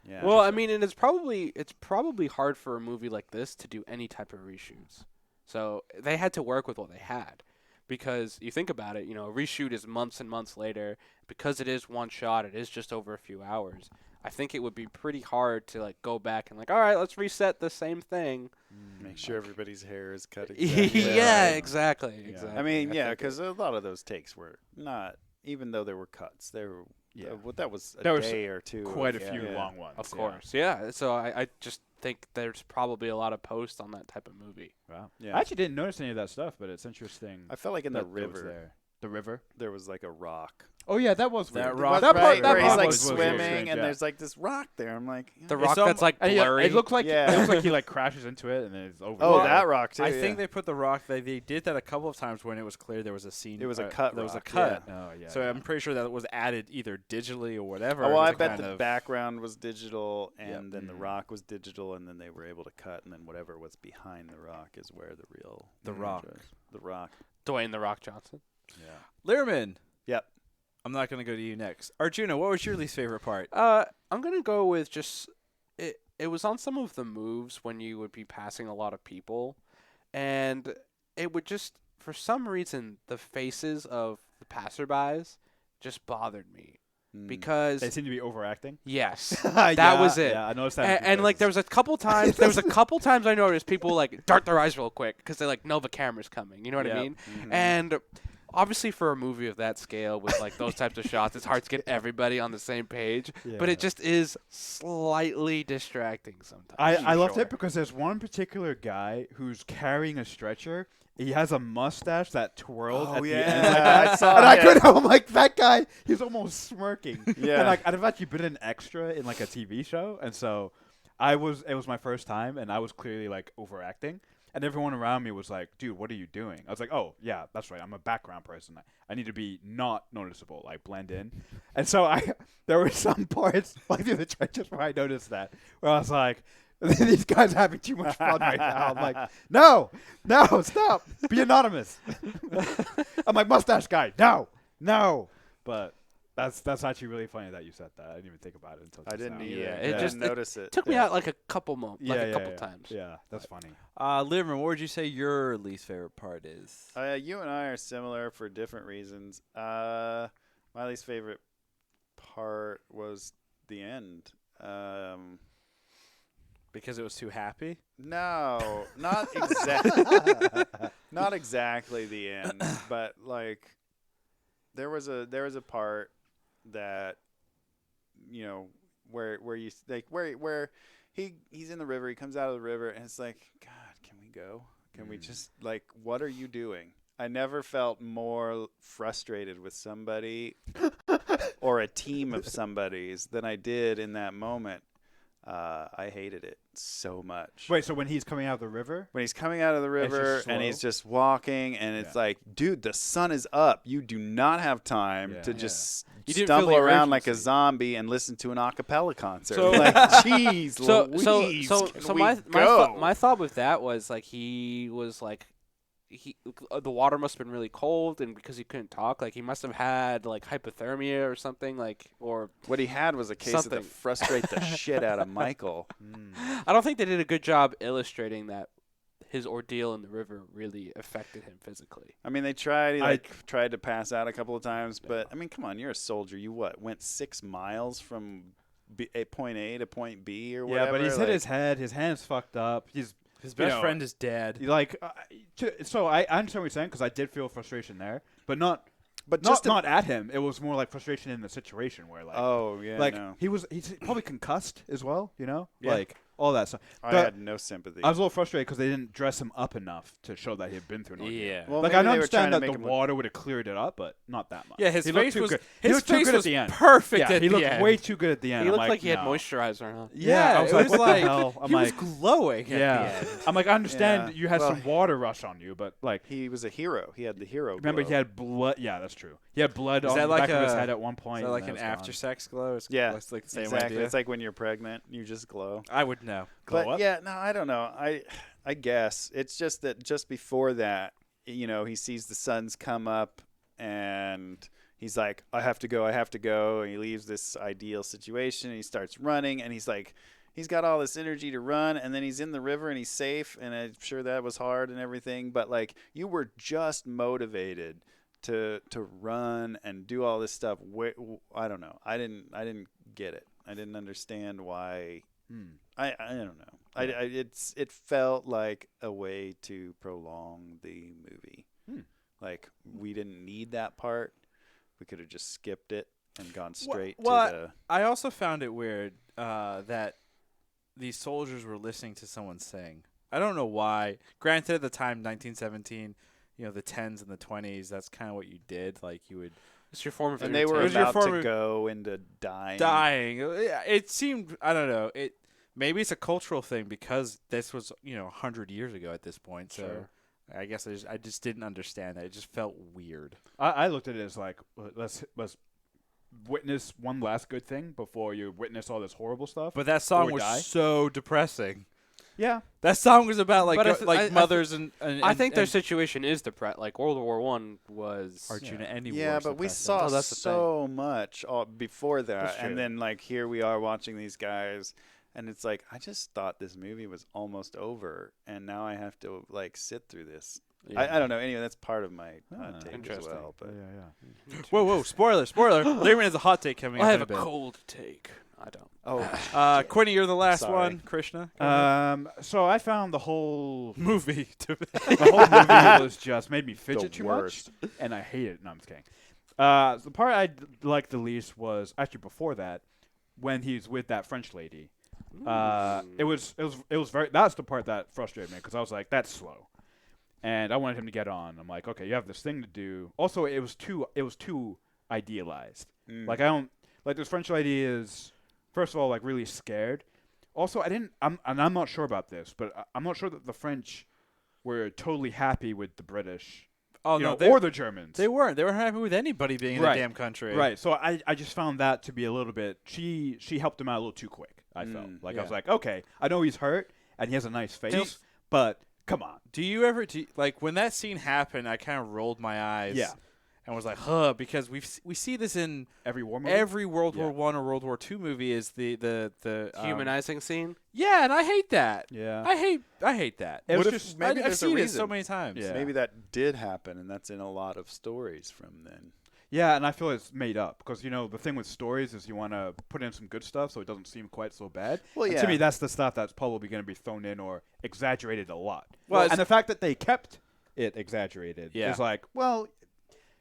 Yeah. Well, I mean, and it's probably hard for a movie like this to do any type of reshoots. So they had to work with what they had, because you think about it, a reshoot is months and months later. Because it is one shot, it is just over a few hours. I think it would be pretty hard to like go back and like, all right, let's reset the same thing. make sure everybody's hair is cut. Yeah, Exactly. exactly, Yeah. exactly. I mean, yeah, think because a lot of those takes were not, even though there were cuts, they were. Yeah. That was a There was day or two. Quite a of- few yeah. long ones. of course, yeah. So I just think there's probably a lot of posts on that type of movie. Wow. Yeah. I actually didn't notice any of that stuff, but it's interesting. I felt like in the that it was river there. The river. there was like a rock. Oh yeah, that was That weird. rock- That part. That where he's part like was really swimming, strange, and yeah. there's like this rock there. I'm like, The yeah. rock some- that's like And blurry. it looks like Yeah. it looks like he like crashes into it and then it's over. Oh, Yeah. that rock too. I yeah. think they put the rock. They did that a couple of times when it was clear there was a scene. It was a cut There was a rock, cut. Oh yeah. So I'm pretty sure that was added either digitally or whatever. Oh, well, I to bet kind the of- background was digital, and then the Mhm. rock was digital, and then they were able to cut, and then whatever was behind the rock is where the real The image rock. was. The rock. Dwayne the Rock Johnson. yeah. Lehrman. Yep. I'm not going to go to you next. Arjuna, what was your least favorite part? I'm gonna go with just it. It was on some of the moves when you would be passing a lot of people, and it would just, for some reason, the faces of the passerbys just bothered me because They seem to be overacting. yes, That was it. Yeah, I noticed that. and like there was a couple times, I noticed people like dart their eyes real quick because they like know the camera's coming. You know what I Yep. mean? Mhm. And obviously, for a movie of that scale with like those types of shots, it's hard to get everybody on the same page. But it just is slightly distracting sometimes. I loved Sure. it because there's one particular guy who's carrying a stretcher. He has a mustache that twirled Oh, at the yeah, end. I saw and I him. couldn't. I'm like, that guy. He's almost smirking. Yeah. And like, I've actually been an extra in like a TV show, and so it was my first time, and I was clearly like overacting. And everyone around me was like, dude, what are you doing? I was like, oh, yeah, that's right. I'm a background person. I need to be not noticeable, like blend in. And so there were some parts, like through the trenches, where I noticed that, where I was like, these guys are having too much fun right now. I'm like, no, stop. Be anonymous. I'm like, mustache guy, no. But that's actually really funny that you said that. I didn't even think about it until I just didn't now. either. Yeah, I it didn't just- notice it. Took me Yeah. out like a couple times. Yeah, that's funny. Lehrman, what would you say your least favorite part is? You and I are similar for different reasons. My least favorite part was the end. Because it was too happy? No, not exactly. Not exactly the end, but like there was a part that where you like where he's in the river, he comes out of the river, and it's like, God, can we go? Can we just, like, what are you doing? I never felt more frustrated with somebody or a team of somebody's than I did in that moment. I hated it so much. Wait, so when he's coming out of the river? When he's coming out of the it's river just and he's slow? just walking, and it's Yeah. like, dude, the sun is up. You do not have time Yeah. to Yeah. just You didn't feel stumble the around like a urgency. zombie and listen to an a cappella concert. So- like, jeez, So Louise, can so we my go? my thought with that was like he was like the water must have been really cold, and because he couldn't talk, like he must have had like hypothermia or something, like, or What he had was a case of Something. to frustrate the shit out of Michael. I don't think they did a good job illustrating that his ordeal in the river really affected him physically. I mean, they tried. He tried to pass out a couple of times, but I mean, come on, you're a soldier. You went 6 miles from point A to point B or whatever. Yeah, but he's hit like- his head. His hand's fucked up. His best know, friend is dead. like. So I understand what you're saying because I did feel frustration there, but not just not at him. It was more like frustration in the situation where like. Oh yeah, Like no. he's probably concussed as well, you know. Yeah. Like all that stuff. I But had no sympathy. I was a little frustrated because they didn't dress him up enough to show that he had been through an ordeal. Yeah. Well, Like maybe I they were understand trying that to the make him water would have cleared it up, but not that much. Yeah, his He looked face too was good. He his looked too face good was at the end. perfect Yeah, at he the looked end. way too good at the end. He I'm looked like he had no. moisturizer on. Yeah, I was it like, was what the like hell? I'm he was like- glowing at the Yeah, end. I'm like, I understand Yeah. you had Well, some water rush on you, but like, He was a hero. He had the hero. remember glow. he had blood. Yeah, that's true. He had blood Is on that the like back of his a- head at one point. Is that like and an then it was after gone. sex glow? It's Yeah, it's like the same exactly. idea. It's like when you're pregnant, you just glow. I would know. Glow But up? yeah, no, I don't know. I guess it's just that just before that, he sees the suns come up, and he's like, I have to go, and he leaves this ideal situation, and he starts running, and he's like, he's got all this energy to run, and then he's in the river and he's safe, and I'm sure that was hard and everything, but like you were just motivated to run and do all this stuff. I don't know. I didn't get it. I didn't understand why. I don't know. It felt like a way to prolong the movie. Like we didn't need that part. We could have just skipped it and gone straight to the. I also found it weird that these soldiers were listening to someone sing. I don't know why. Granted, at the time, 1917, the 10s and the 20s, that's kind of what you did. Like you would. It's your form of And they were It was your about form to of- go into dying. It seemed, I don't know. Maybe it's a cultural thing because this was 100 years ago at this point. So Sure. I guess I just didn't understand that. It just felt weird. I looked at it as like let's witness one last good thing before you witness all this horrible stuff. But that song Or was die. so depressing. Yeah, That song was about But mothers and I think their situation is depressed. Like World War I was. Arjuna any Yeah, worse but we depressing. saw Oh, that's the so much before that, That's true. and then like here we are watching these guys, and it's like I just thought this movie was almost over, and now I have to like sit through this. Yeah. I don't know. Anyway, that's part of my take as Interesting. well. But yeah. Whoa! Spoiler! Lehrman has a hot take coming. I up have in a a bit. cold take. I don't. Quinny, you're the last Sorry. one. Krishna, go ahead. So I found the whole movie. the whole movie was just made me fidget too worst. much, and I hate it. No, I'm just kidding. The part I liked the least was actually before that, when he's with that French lady. It was very. That's the part that frustrated me because I was like, that's slow, and I wanted him to get on. I'm like, okay, you have this thing to do. Also, it was too idealized. Like I don't like this French lady is first of all like really scared. Also, I'm not sure about this, but I'm not sure that the French were totally happy with the British. Oh you no, know, or the Germans. they weren't. They weren't happy with anybody being in Right. the damn country. Right. So I just found that to be a little bit. She helped him out a little too quick. I felt like I was yeah. like, okay, I know he's hurt and he has a nice face, but come on. Do you ever like when that scene happened? I kind of rolled my eyes. Yeah. And was like, huh, because we see this in Every war movie. every World Yeah. War I or World War II movie is the Humanizing scene. Yeah, and I hate that. Yeah. I hate that. It was What if just maybe I've there's a seen it reason. so many times. Yeah. Maybe that did happen, and that's in a lot of stories from then. yeah, and I feel it's made up because the thing with stories is you want to put in some good stuff so it doesn't seem quite so bad. Well, And yeah. to me, that's the stuff that's probably going to be thrown in or exaggerated a lot. Well, and the fact that they kept it exaggerated Yeah. is like, well,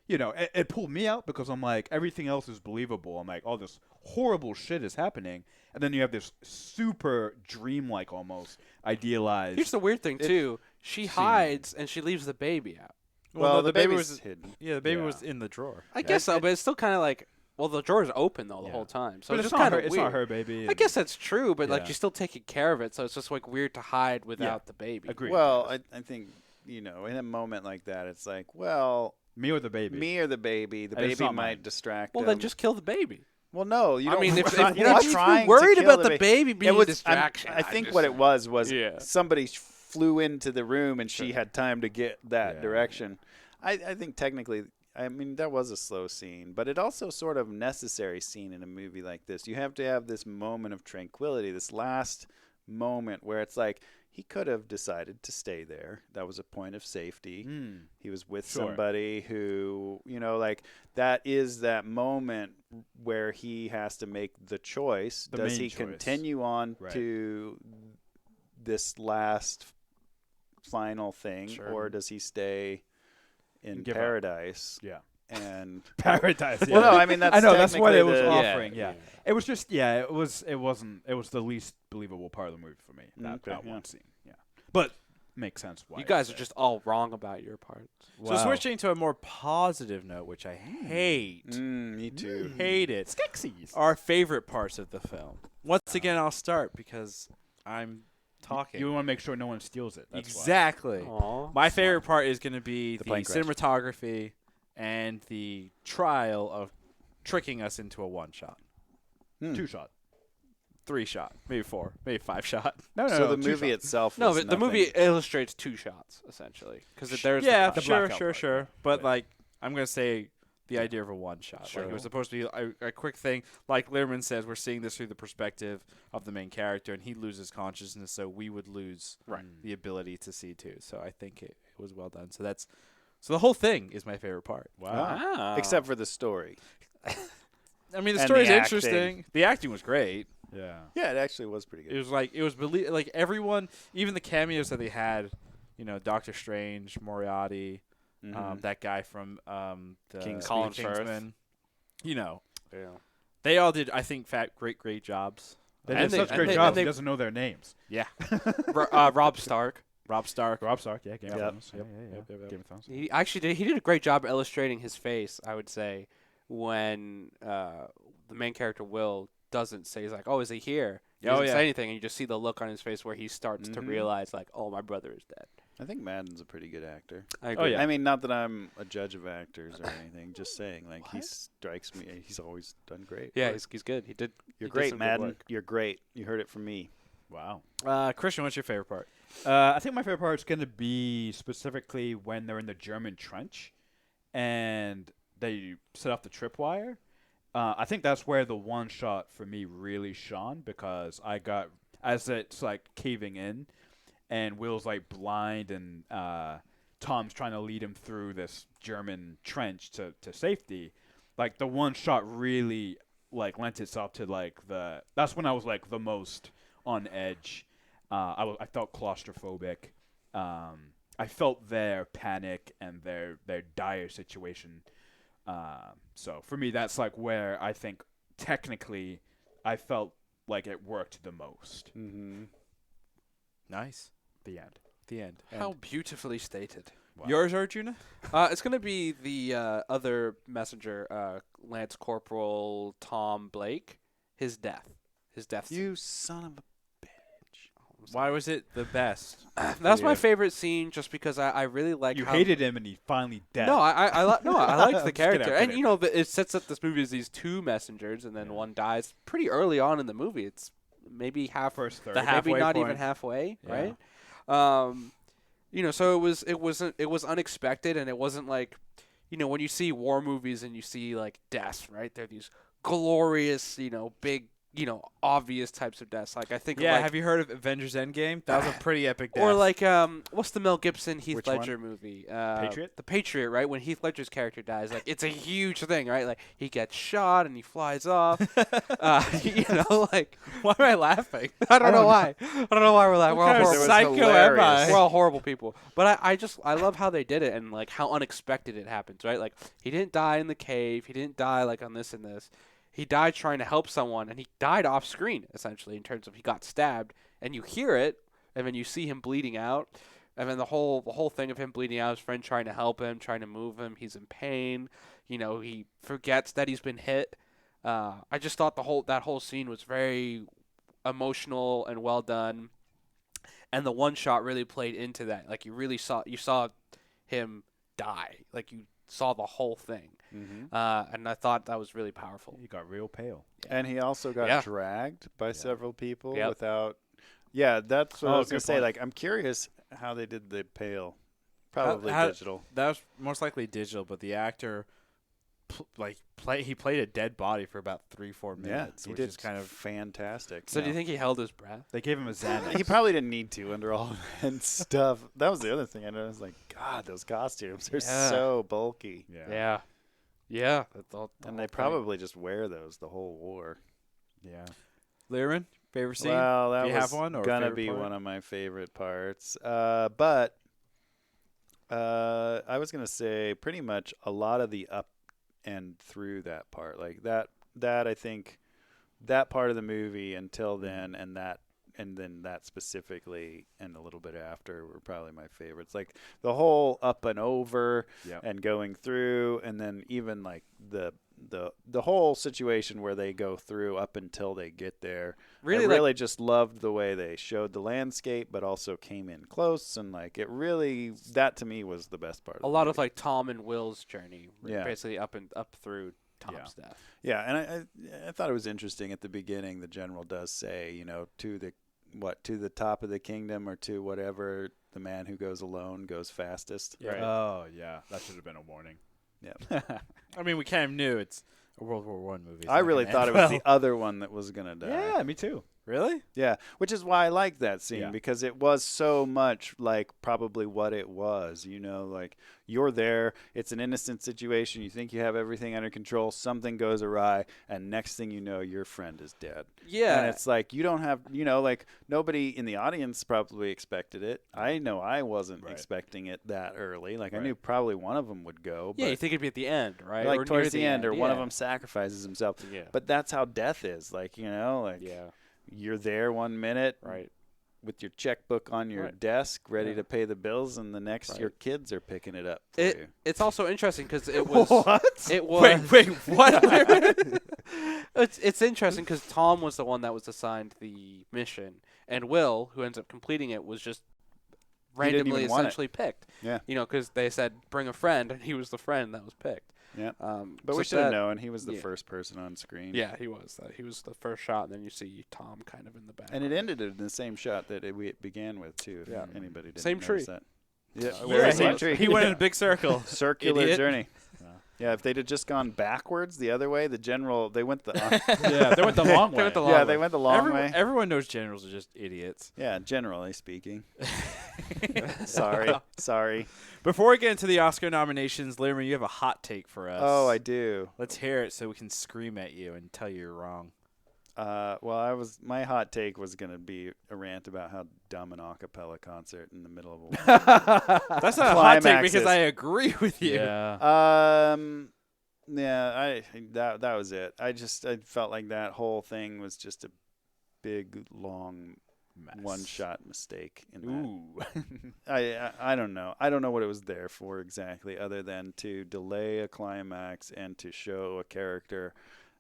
it pulled me out because I'm like, everything else is believable. I'm like, all this horrible shit is happening. And then you have this super dreamlike, almost idealized. Here's the weird thing too. She hides and she leaves the baby out. Well, no, the baby baby's was hidden. Yeah, the baby Yeah. was in the drawer. I guess so, but it's still kind of like, well, the drawer's open though the Yeah. whole time, so but it's it's just not kind her. of It's weird. not her baby. I guess that's true, but like Yeah. you're still taking care of it, so it's just like weird to hide without the baby. Agreed. Well, I think in a moment like that, it's like, well, me or the baby. me or the baby. The And it's baby not might mine. distract. Well, him. then just kill the baby. Well, no, you I don't. mean, if you're you're not not trying to worried kill about the ba- baby being it was, a distraction, I I'm think just what saying. it was Yeah. somebody flew into the room and she had time to get that Yeah. direction. I think technically, I mean, that was a slow scene, but it also sort of necessary scene in a movie like this. You have to have this moment of tranquility, this last moment where it's like he could have decided to stay there. That was a point of safety. He was with Sure. somebody who, like that is that moment where he has to make the choice. The Does main he choice. continue on Right. to this last final thing, Sure. or does he stay in And give up. paradise? Yeah. and Paradise. Yeah. well, no, I mean that's I know that's what it was technically offering. Yeah. It was just it wasn't it was the least believable part of the movie for me. That Okay, one scene. Yeah, but makes sense why You guys are just all wrong about your parts. So switching to a more positive note, which I hate. me too. Hate it. Skeksis. Our favorite parts of the film. Once again, I'll start because I'm talking. You want to make sure no one steals it. That's why. Exactly. Aw. My favorite part is going to be the plane crash. cinematography and the trial of tricking us into a one-shot. 2-shot. 3-shot, maybe 4, maybe 5-shot. No, So the 2 movie shots. itself. No, was but the nothing. movie illustrates 2 shots essentially because there's Yeah, the sure, blackout sure, part, sure. yeah. But Yeah. like, I'm gonna say the idea of a one-shot. Sure. Like, it was supposed to be a quick thing. Like Lehrman says, we're seeing this through the perspective of the main character, and he loses consciousness, so we would lose the ability to see too. So I think it was well done. So the whole thing is my favorite part. Wow. Except for the story. I mean, the And story's the interesting. The acting was great. Yeah. Yeah, it actually was pretty good. It was like everyone, even the cameos that they had, Doctor Strange, Moriarty, that guy from the Kingsman. Kingsman, Yeah. they all did, I think, great jobs. They And did they- such and great they- jobs. and He they- doesn't know their names. Yeah. Rob Stark. Rob Stark. Rob Stark, yeah, Game of Yep. Thrones. Yeah, Yep. Game of Thrones. He actually did. He did a great job illustrating his face. I would say when the main character Will doesn't say, he's like, "Oh, is he here?" He Oh, doesn't yeah. say anything, and you just see the look on his face where he starts to Mhm. realize, like, "Oh, my brother is dead." I think Madden's a pretty good actor. I Oh, agree. yeah. I mean, not that I'm a judge of actors or anything. Just saying, like he strikes me. He's always done great. Yeah, work. he's good. He did. You're he did great, some good Madden. work. You're great. You heard it from me. Wow. Christian, what's your favorite part? I think my favorite part is going to be specifically when they're in the German trench and they set off the tripwire. I think that's where the one shot for me really shone because I got, as it's like caving in and Will's like blind and Tom's trying to lead him through this German trench to safety. Like the one shot really like lent itself to like that's when I was like the most on edge. I felt claustrophobic. I felt their panic and their dire situation. So for me, that's like where I think technically I felt like it worked the most. Mm-hmm. Nice. The end. The end. How beautifully stated. Wow. Yours, Arjuna? It's gonna be the other messenger, Lance Corporal Tom Blake. His death. His death. You son of a bitch. Why was it the best? That's my favorite scene, just because I really like. You how hated him and he finally dead. No, I liked the I'm just kidding, character, I'm and kidding. it sets up this movie as these 2 messengers, and then one dies pretty early on in the movie. It's maybe half, First third. The half- maybe halfway not point. even halfway, Yeah. right? So it was unexpected, and it wasn't like, when you see war movies and you see like deaths, right? They're these glorious, big, obvious types of deaths. Like I think, Yeah, like, have you heard of Avengers Endgame? That was a pretty epic death. or like what's the Mel Gibson Heath Which Ledger movie? Patriot? The Patriot, right? When Heath Ledger's character dies, like it's a huge thing, right? Like he gets shot and he flies off. Like why am I laughing? I don't know why. I don't know why we're laughing. We're all kind of horrible. psycho am hilarious. I? We're all horrible people. But I love how they did it and like how unexpected it happens, right? Like he didn't die in the cave. He didn't die like on this and this. He died trying to help someone, and he died off screen, essentially, in terms of he got stabbed, and you hear it, and then you see him bleeding out, and then the whole thing of him bleeding out, his friend trying to help him, trying to move him, he's in pain, he forgets that he's been hit. I just thought that whole scene was very emotional and well done, and the one shot really played into that. Like you saw him die, like you saw the whole thing. Mm-hmm. And I thought that was really powerful. He got real pale. And he also got Yeah. dragged by several people Yep. without. Yeah, that's what I Oh, was gonna good say. point. Like, I'm curious how they did the pale. Probably how- digital. That was most likely digital, but the actor, he played a dead body for about 3-4 minutes, he which did is kind of fantastic. So do you think he held his breath? They gave him a Xanax. He probably didn't need to under all that stuff. That was the other thing I noticed. Like, God, those costumes are Yeah. so bulky, Yeah. Yeah. and they probably just wear those the whole war. Yeah. Lehrman, favorite scene? Well, that Do you was have one, or gonna favorite be part? one of my favorite parts. But I was gonna say pretty much a lot of the end through that part. Like that I think that part of the movie until then and then that specifically and a little bit after were probably my favorites. Like the whole up and over and going through, and then even like the whole situation where they go through up until they get there. Really, I really just loved the way they showed the landscape, but also came in close, and like it really, that to me was the best part. A lot of like Tom and Will's journey, Yeah. basically up through Tom's death. Yeah, and I thought it was interesting at the beginning. The general does say, you know, to the top of the kingdom or to whatever, the man who goes alone goes fastest. Yeah. Right? Oh, yeah. That should have been a warning. Yeah. I mean, we kind of knew it's a World War I movie. It's I not really gonna thought end it was well. the other one that was gonna die. Yeah, me too. Really? Yeah, which is why I liked that scene Yeah. because it was so much like probably what it was, you know, like you're there, it's an innocent situation, you think you have everything under control, something goes awry, and next thing you know, your friend is dead. Yeah. And it's like you don't have, you know, like nobody in the audience probably expected it. I know I wasn't Right. expecting it that early. Like I Right. knew probably one of them would go, Yeah, but you think it'd be at the end, right? like Or towards near the end, or one of yeah. them sacrifices himself. Yeah. But that's how death is. Like, you know, like Yeah. you're there 1 minute, Right. with your checkbook on your Right. desk, ready Yeah. to pay the bills, and the next Right. your kids are picking it up for you. It's also interesting because it was What? it was Wait, what? it's interesting because Tom was the one that was assigned the mission, and Will, who ends up completing it, was just He didn't randomly even want it. essentially picked. Yeah. You know, because they said bring a friend, and he was the friend that was picked. Yeah. so But we should have that- known he was the yeah. first person on screen. Yeah, he was. He was the first shot, and then you see Tom kind of in the back. And it ended in the same shot that it began with, too, if Yeah. anybody didn't Same notice tree. that. Yeah, Yeah, very he same was. tree. He went in a big circle. Circular Idiot. journey. Yeah. Yeah, if they'd have just gone backwards the other way, the general, they went the Yeah, they went the long They way. went the long yeah, way. they went the long way. Everyone knows generals are just idiots. Yeah, generally speaking. Sorry. Before we get into the Oscar nominations, Lehrman, you have a hot take for us. Oh, I do. Let's hear it so we can scream at you and tell you you're wrong. Well, my hot take was gonna be a rant about how dumb an a cappella concert in the middle of a That's not a hot take Climaxes. because I agree with you. Yeah. Yeah, that was it. I felt like that whole thing was just a big long Mess. one-shot mistake in that. Ooh. I don't know. I don't know what it was there for exactly, other than to delay a climax and to show a character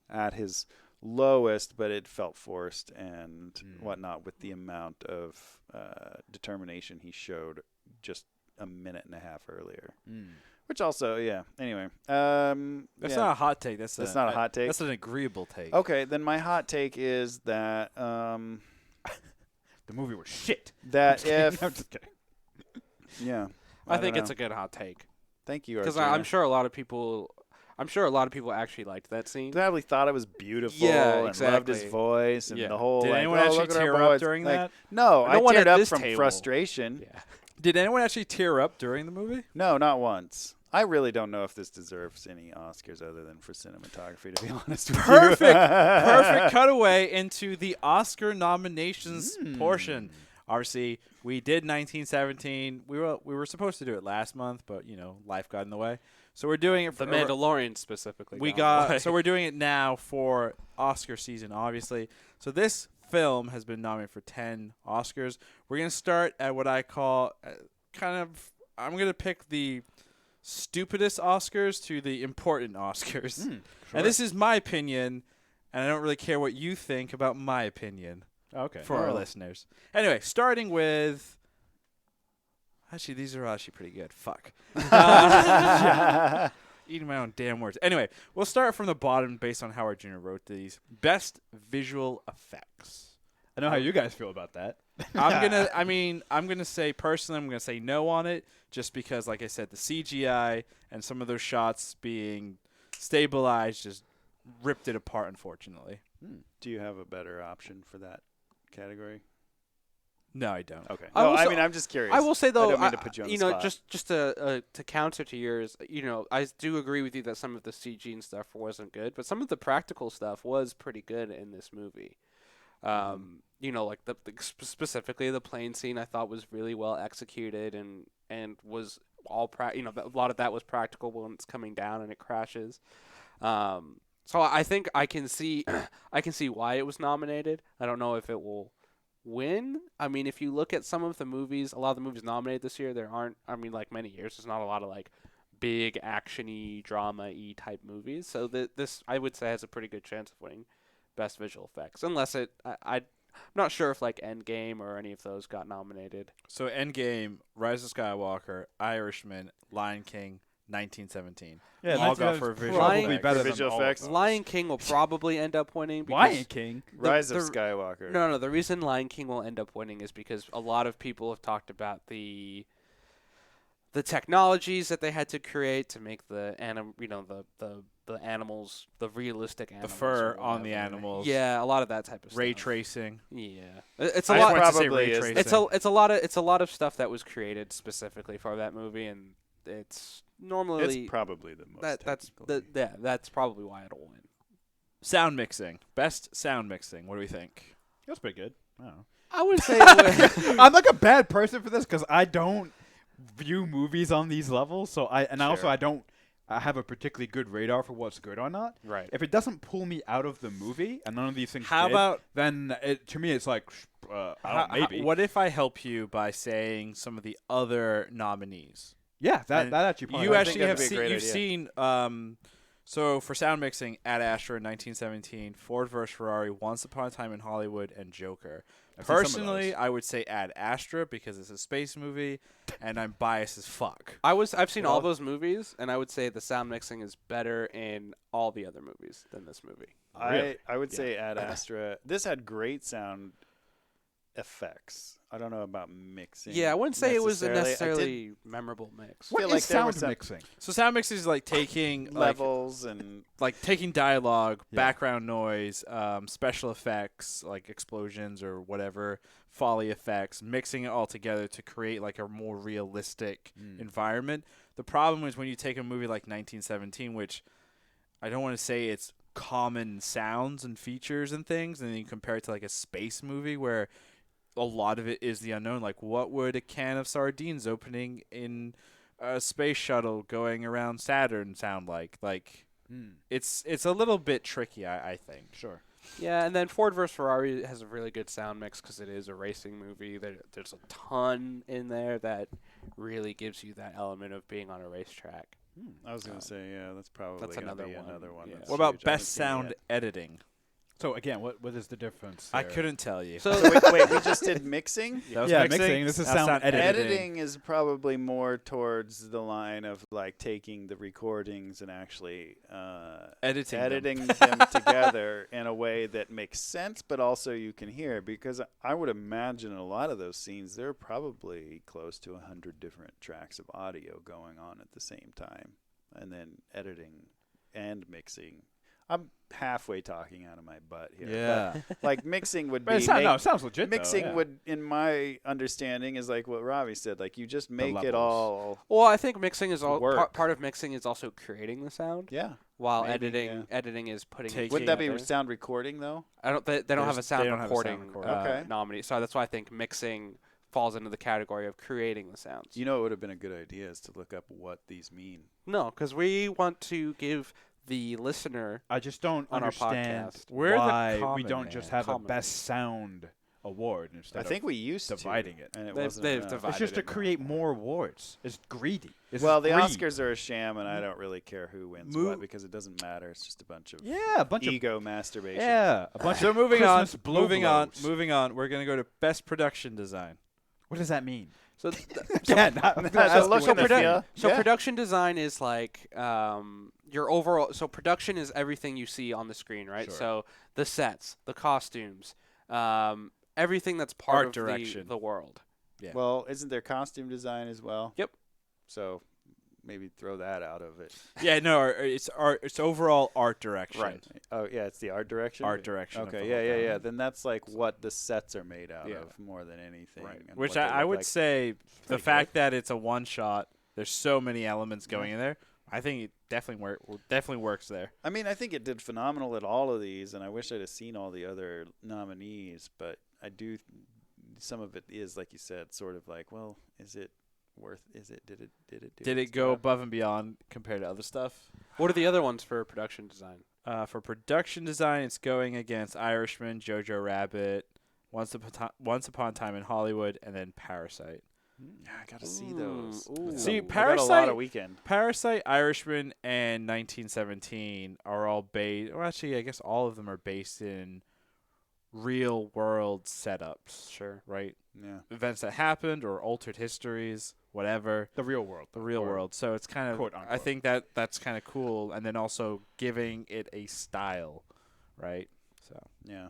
at his lowest, but it felt forced and whatnot with the amount of determination he showed just a minute and a half earlier. Which also, yeah. Anyway, That's not a hot take. That's not a hot take? That's an agreeable take. Okay, then my hot take is that The movie was shit. that I'm if just kidding. yeah, I think don't it's know. a good hot take Thank you, because Arjuna. I'm sure a lot of people actually liked that scene. Probably thought it was beautiful Yeah, and loved his exactly. voice and Yeah. the whole. Did like, anyone oh, actually look at our tear up boys. during Like, that? No, I No one teared at up this from table. frustration. Yeah. Did anyone actually tear up during the movie? No, not once. I really don't know if this deserves any Oscars other than for cinematography, to be honest with you. Perfect cutaway into the Oscar nominations portion. Obviously, we did 1917. We were supposed to do it last month, but life got in the way. So we're doing it for The Mandalorian specifically. So we're doing it now for Oscar season, obviously. So this film has been nominated for 10 Oscars. We're gonna start at what I call I'm gonna pick the stupidest Oscars to the important Oscars. And this is my opinion, and I don't really care what you think about my opinion Okay. for our listeners. Anyway, starting with. Actually, these are actually pretty good. Fuck. Eating my own damn words. Anyway, we'll start from the bottom based on how our junior wrote these. Best visual effects. I know how you guys feel about that. I'm gonna say personally, I'm gonna say no on it, just because, like I said, the CGI and some of those shots being stabilized just ripped it apart, unfortunately. Do you have a better option for that category? No, I don't. Okay. I No, will I say- mean, I'm just curious. I will say though, I don't mean to put you on the spot. just to counter to yours, I do agree with you that some of the CG and stuff wasn't good, but some of the practical stuff was pretty good in this movie. Like specifically the plane scene, I thought was really well executed, and and was all a lot of that was practical when it's coming down and it crashes. So I think I can see I can see why it was nominated. I don't know if it will win. I mean, if you look at some of the movies, a lot of the movies nominated this year, there aren't. I mean, like many years, there's not a lot of like big actiony, drama-y type movies. So this I would say has a pretty good chance of winning Best Visual Effects, unless I'm not sure if like Endgame or any of those got nominated. So Endgame, Rise of Skywalker, Irishman, Lion King, 1917. Yeah, all that's got for visual probably effects. better Visual than effects. all of those. Lion King will probably end up winning. Because Lion King. Rise of the- Skywalker. No, the reason Lion King will end up winning is because a lot of people have talked about the technologies that they had to create to make the animals, the realistic The animals. fur or on the whatever. animals. Yeah, a lot of that type of Ray stuff. tracing. Yeah, it's a I lot. wanted to say probably ray is tracing. It's a lot of stuff that was created specifically for that movie, and it's normally It's probably the most. that's probably why it'll win. Sound mixing. Best sound mixing. What do we think? That's pretty good. I don't know. I would say it would- I'm like a bad person for this because I don't view movies on these levels. So I Sure. don't have a particularly good radar for what's good or not. right. If it doesn't pull me out of the movie and none of these things, How did, about then to me it's like maybe. what if I help you by saying some of the other nominees? Yeah, that And actually. Probably You I actually think have that'd be a great seen. You've idea. seen. So for sound mixing, Ad Astra in 1917, Ford vs Ferrari, Once Upon a Time in Hollywood, and Joker. I've seen some of Personally, those. I would say Ad Astra because it's a space movie, and I'm biased as fuck. I've seen all Well- those movies, and I would say the sound mixing is better in all the other movies than this movie. Really? I would say Ad Astra. This had great sound effects. I don't know about mixing. Yeah, I wouldn't say it was a necessarily. I did necessarily memorable mix. What feel is like there were sound some mixing? So sound mixing is like taking levels and like taking dialogue, Yeah. background noise, special effects like explosions or whatever, foley effects, mixing it all together to create like a more realistic environment. The problem is when you take a movie like 1917, which I don't want to say it's common sounds and features and things, and then you compare it to like a space movie where a lot of it is the unknown. Like, what would a can of sardines opening in a space shuttle going around Saturn sound like? Like, it's a little bit tricky, I think. Sure. Yeah, and then Ford vs Ferrari has a really good sound mix because it is a racing movie. There's a ton in there that really gives you that element of being on a racetrack. I was gonna say, yeah, that's probably That's gonna another be one, another one. yeah. That's What about huge. I haven't best seen it sound yet. editing? So again, what is the difference? I there? couldn't tell you. So Wait, we just did mixing. That was Yeah, mixing. This is Now sound editing. Editing is probably more towards the line of like taking the recordings and actually Editing them. them together in a way that makes sense, but also you can hear. Because I would imagine in a lot of those scenes, there are probably close to 100 different tracks of audio going on at the same time, and then editing and mixing. I'm halfway talking out of my butt here. Yeah. But like mixing would But be it sounds, make- no, it sounds legit. mixing though, yeah. would, in my understanding, is like what Ravi said. Like you just make it levels. all. well, I think mixing is all Work. part of mixing is also creating the sound, Yeah. while Maybe, editing is putting. Taking- it Wouldn't that be together. sound recording though? I don't. They don't have a There's- sound they don't have a sound recording, recording. Okay. nominee. So that's why I think mixing falls into the category of creating the sounds. You know, it would have been a good idea is to look up what these mean. No, because we want to give the listener I just don't on our understand podcast. We're the why we common don't man. just have a Common best sound award instead I think we used dividing to, it. and it They've- wasn't they've enough. divided It's just to it now. create more awards. It's greedy. It's Well, the greed. Oscars are a sham, and I don't really care who wins Mo- what because it doesn't matter. It's just a bunch of Yeah, a bunch ego masturbation. of a bunch So of moving on, Christmas blow blows. moving on. We're gonna go to best production design. What does that mean? So, Yeah, not- I'm That's gonna a ask you look what at that the means. feel. so Yeah. production design is like your overall. So production is everything you see on the screen, right? Sure. So the sets, the costumes, everything that's part Art of direction. the world. Yeah. Well, isn't there costume design as well? Yep. So maybe throw that out of it. Yeah, no, it's art. It's overall art direction. Right. Oh yeah, it's the art direction. Art direction. of the Okay, whole yeah. thing. Then that's like what the sets are made out Yeah. of more than anything. Right. and Which what they I look would like. say the pretty fact that it's a one shot. There's so many elements going in there. I think it definitely works there. I mean, I think it did phenomenal at all of these, and I wish I'd have seen all the other nominees. But I do. Some of it is, like you said, sort of like, well, is it worth? Is it? Did it? Did it? Do Did its it go job? above and beyond compared to other stuff? What are the other ones for production design? For production design, it's going against Irishman, Jojo Rabbit, Once Upon a Time in Hollywood, and then Parasite. Yeah, I gotta see those. Ooh. See, I got a lot Parasite- of weekend. Parasite, Irishman, and 1917 are all based. Well, actually, I guess all of them are based in real world setups. Sure. Right? Yeah. Events that happened or altered histories, whatever. The real world. The real Or world. So it's kind of. quote, I unquote. think that's kind of cool, and then also giving it a style, right? So. Yeah.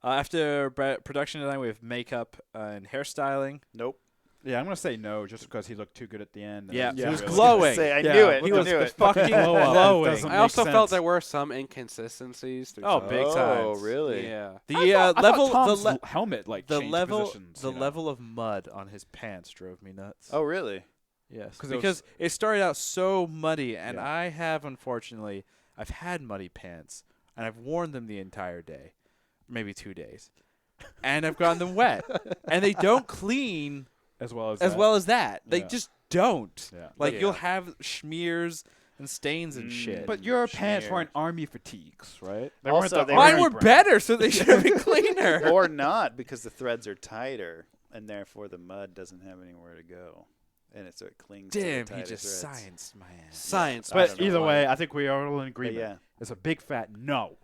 After production design, we have makeup and hairstyling. Nope. Yeah, I'm gonna say no, just because he looked too good at the end. Yeah, and he was really- glowing. Say, I Yeah, knew it. he I was knew the it. fucking glow up. glowing. Doesn't I make also felt sense. there were some inconsistencies. Through Oh, some- big Oh, time. really? Yeah. The I thought level, Tom's the helmet the changed level, positions, the you know? level of mud on his pants drove me nuts. Oh, really? Yes, 'Cause it was- because it started out so muddy, and Yeah. I have unfortunately, I've had muddy pants, and I've worn them the entire day, maybe 2 days, and I've gotten them wet, and they don't clean as well as as that. well as that. They Yeah. just don't. Yeah. Like Yeah. you'll have smears and stains and shit. But your pants Schmear. weren't army fatigues, right? They Also, weren't the they mine army were brand. better, so they should have been cleaner. Or not, because the threads are tighter, and therefore the mud doesn't have anywhere to go, and so it clings. Damn, to the he tighter just threads. scienced my ass. Science. I But don't know either why. way, I think we are all in But agreement. yeah. It's a big fat no.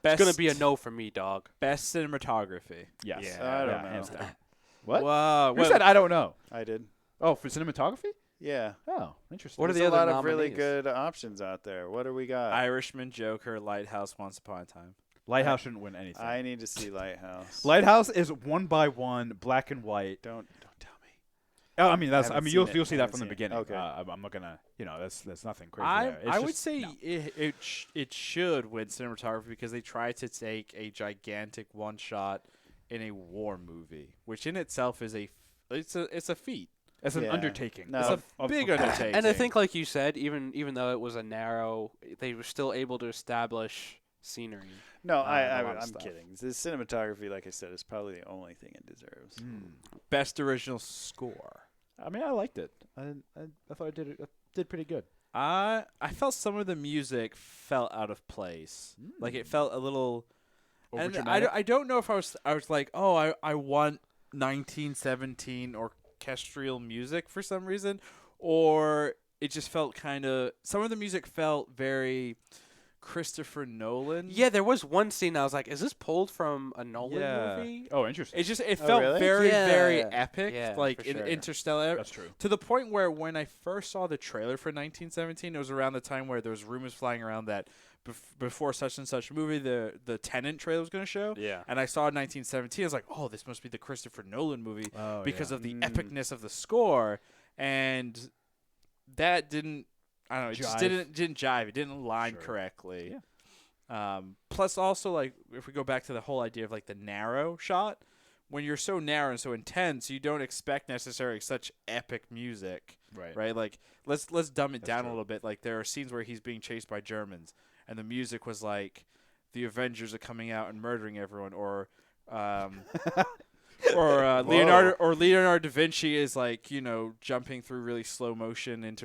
It's gonna be a no for me, dog. Best cinematography. Yes. Yeah. I don't know. hands down. What? Wow. Who said I don't know? I did. Oh, for cinematography? Yeah. Oh, interesting. What are There's the a other lot of really nominees? good options out there. What do we got? Irishman, Joker, Lighthouse, Once Upon a Time. Lighthouse shouldn't win anything. I need to see Lighthouse. Lighthouse is 1 by 1, black and white. Don't tell me. Oh, I mean that's. Haven't you'll seen it. you'll see that Haven't from the seen it. beginning. Okay. I'm not gonna. That's nothing crazy. I there. It's I would just- say no. it should win cinematography because they tried to take a gigantic one shot in a war movie, which in itself is it's a feat. It's an Yeah. undertaking. No. It's a big undertaking. And I think, like you said, even though it was a narrow, they were still able to establish scenery. No, a lot of I'm stuff. kidding. The cinematography, like I said, is probably the only thing it deserves. Best original score. I mean, I liked it. I thought I did pretty good. I felt some of the music felt out of place. Like it felt a little. And Overdramatic? I don't know if I was like, oh, I want 1917 orchestral music for some reason, or it just felt kind of. Some of the music felt very Christopher Nolan. Yeah, there was one scene I was like, "Is this pulled from a Nolan Yeah. movie?" Oh, interesting. It Oh, felt really? very very Yeah. epic, Yeah, like for in sure. Interstellar. That's true. To the point where when I first saw the trailer for 1917, it was around the time where there was rumors flying around that before such and such movie, the Tenet trailer was going to show. Yeah. And I saw 1917. I was like, oh, this must be the Christopher Nolan movie Oh, because yeah. of the epicness of the score. And that didn't, I don't know, it just Jive. didn't jive. It didn't align Sure. correctly. Plus, also, like, if we go back to the whole idea of like the narrow shot, when you're so narrow and so intense, you don't expect necessarily such epic music. Right, like let's dumb it That's down true. a little bit. Like there are scenes where he's being chased by Germans, and the music was like, the Avengers are coming out and murdering everyone, or Leonardo da Vinci is like jumping through really slow motion in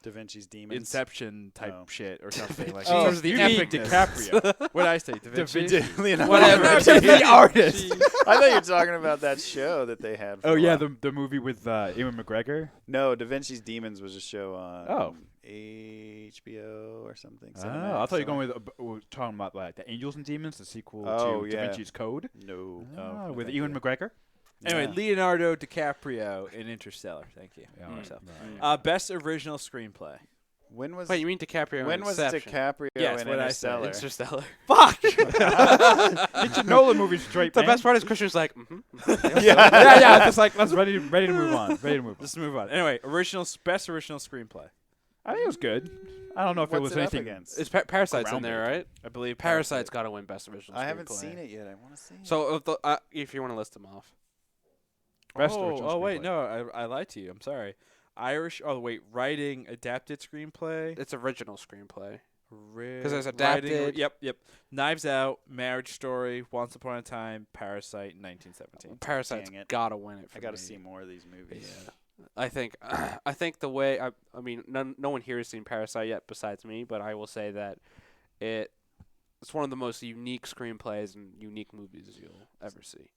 Da Vinci's Demons. Inception type Oh. shit or something like. Oh, in terms of the you mean epicness. DiCaprio. What did I say? Da Vinci. Leonardo Whatever. da Vinci. the artist. I thought you were talking about that show that they had. For Oh a yeah, while. the movie with Ewan McGregor. No, Da Vinci's Demons was a show on Oh. HBO or something. Oh, I thought you were going with we're talking about like the Angels and Demons, the sequel Oh, to yeah. Da Vinci's Code. No. Oh, with thank Ewan you. McGregor. Anyway, Yeah. Leonardo DiCaprio in Interstellar. Thank you. Yeah, Myself. right. Best original screenplay. When was Wait, you mean DiCaprio? when in was Inception? DiCaprio Yes, in what I said. Interstellar? Interstellar. Fuck. Get your Nolan movies straight, The man. best part is Christian's like, yeah. Just like let's ready to move on. Ready to move on. Let's move on. Anyway, best original screenplay. I think it was good. I don't know if it What's was it up anything. against? It's Parasite's in there, Groundbreaking. right? I believe Parasite's got to win best original screenplay. I haven't seen it yet. I want to see it. So if you want to list them off, Best original Oh wait, screenplay. no, I lied to you. I'm sorry. Irish. Oh wait, writing adapted screenplay. it's original screenplay. Because there's adapted- Yep. Knives Out, Marriage Story, Once Upon a Time, Parasite, 1917. Parasite's Dang it. got to win it. For I got to me. see more of these movies. I think I think the way I mean no one here has seen Parasite yet besides me, but I will say that it's one of the most unique screenplays and unique movies you'll ever see.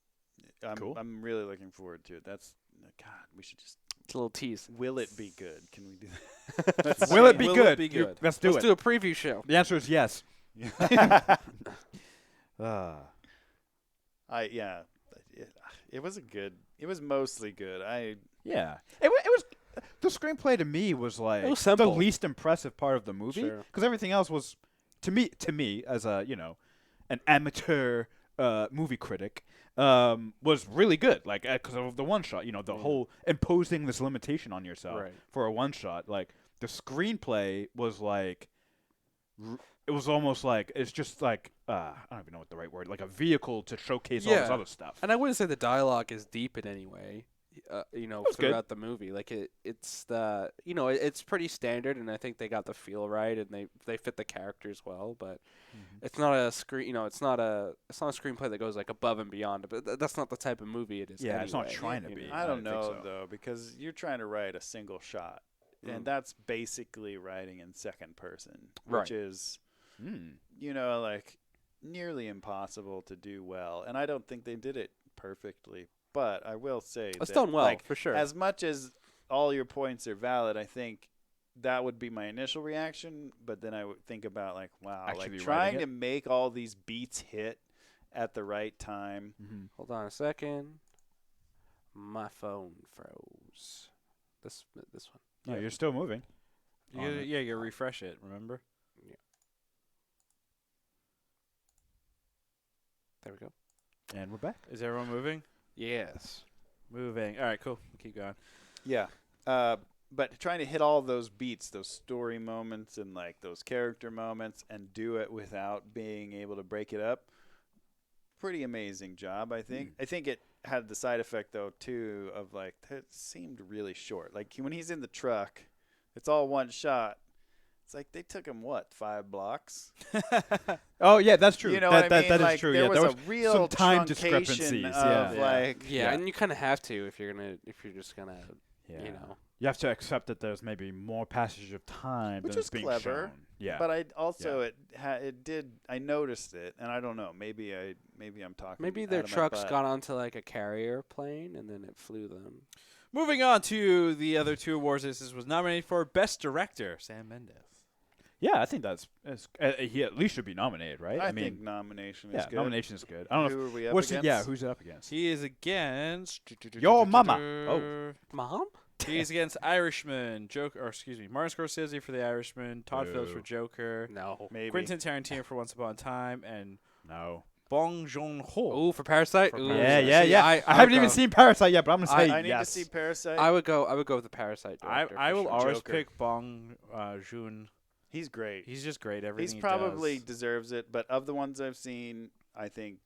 Cool. I'm really looking forward to it. That's God. We should just. It's a little tease. Will it be good? Can we do that? Will it be Will good? it be good? Let's do Let's it. do a preview show. The answer is yes. It was a good. It was mostly good. Yeah. It was the screenplay to me was like It was the simple. least impressive part of the movie Sure. because everything else was to me as a an amateur movie critic was really good like because of the one shot the whole imposing this limitation on yourself Right. for a one shot like the screenplay was like it was almost like it's just like I don't even know what the right word like a vehicle to showcase all this Yeah. other stuff. And I wouldn't say the dialogue is deep in any way. was good. Throughout the movie, like it's the it's pretty standard, and I think they got the feel right, and they fit the characters well. But it's not a screen, it's not a screenplay that goes like above and beyond. But that's not the type of movie it is. Yeah, it's not anyway, trying to you be. know. I don't think know so. though because you're trying to write a single shot, Mm. and that's basically writing in second person, Right. which is Mm. like nearly impossible to do well. And I don't think they did it perfectly. But I will say It's that, done well like, for sure. as much as all your points are valid, I think that would be my initial reaction. But then I would think about like, wow, Actually like writing trying it? to make all these beats hit at the right time. Mm-hmm. Hold on a second. My phone froze. This one. No, you're still moving. You refresh it. Remember? There we go. And we're back. Is everyone moving? Yes. Moving. All right, cool. Keep going. Yeah. But trying to hit all those beats, those story moments and like those character moments and do it without being able to break it up. Pretty amazing job, I think. I think it had the side effect though too of like it seemed really short. Like when he's in the truck, it's all one shot. It's like they took him 5 blocks? Oh yeah, that's true. You know that what I mean? that is Like, true. there Yeah, was there a real some time truncation discrepancies. of Yeah. like Yeah, and you kind of have to if you're just gonna, Yeah. you You have to accept that there's maybe more passage of time Which than is is being clever, shown. Yeah. But I also I noticed it, and I don't know. Maybe I'm talking. Maybe out their of my trucks butt. got onto like a carrier plane and then it flew them. Moving on to the other two awards, this was nominated for Best Director, Sam Mendes. Yeah, I think he at least should be nominated, right? I mean, think nomination is yeah, good. nomination is good. I don't know. Who are we up What's against? who's it up against? He is against Your mama. Oh. Mom? He's against Irishman, Martin Scorsese for The Irishman, Todd Phillips for Joker, No. Maybe. Quentin Tarantino for Once Upon a Time, and No. Bong Joon-ho. Ooh, for Parasite? For Ooh, Parasite. Yeah. see, I haven't even seen Parasite yet, but I'm gonna say I need to yes. see Parasite. I would go with the Parasite I director. I for will sure. always Joker. pick Bong Joon. He's great. He's just great. Everything He's probably he does. deserves it. But of the ones I've seen, I think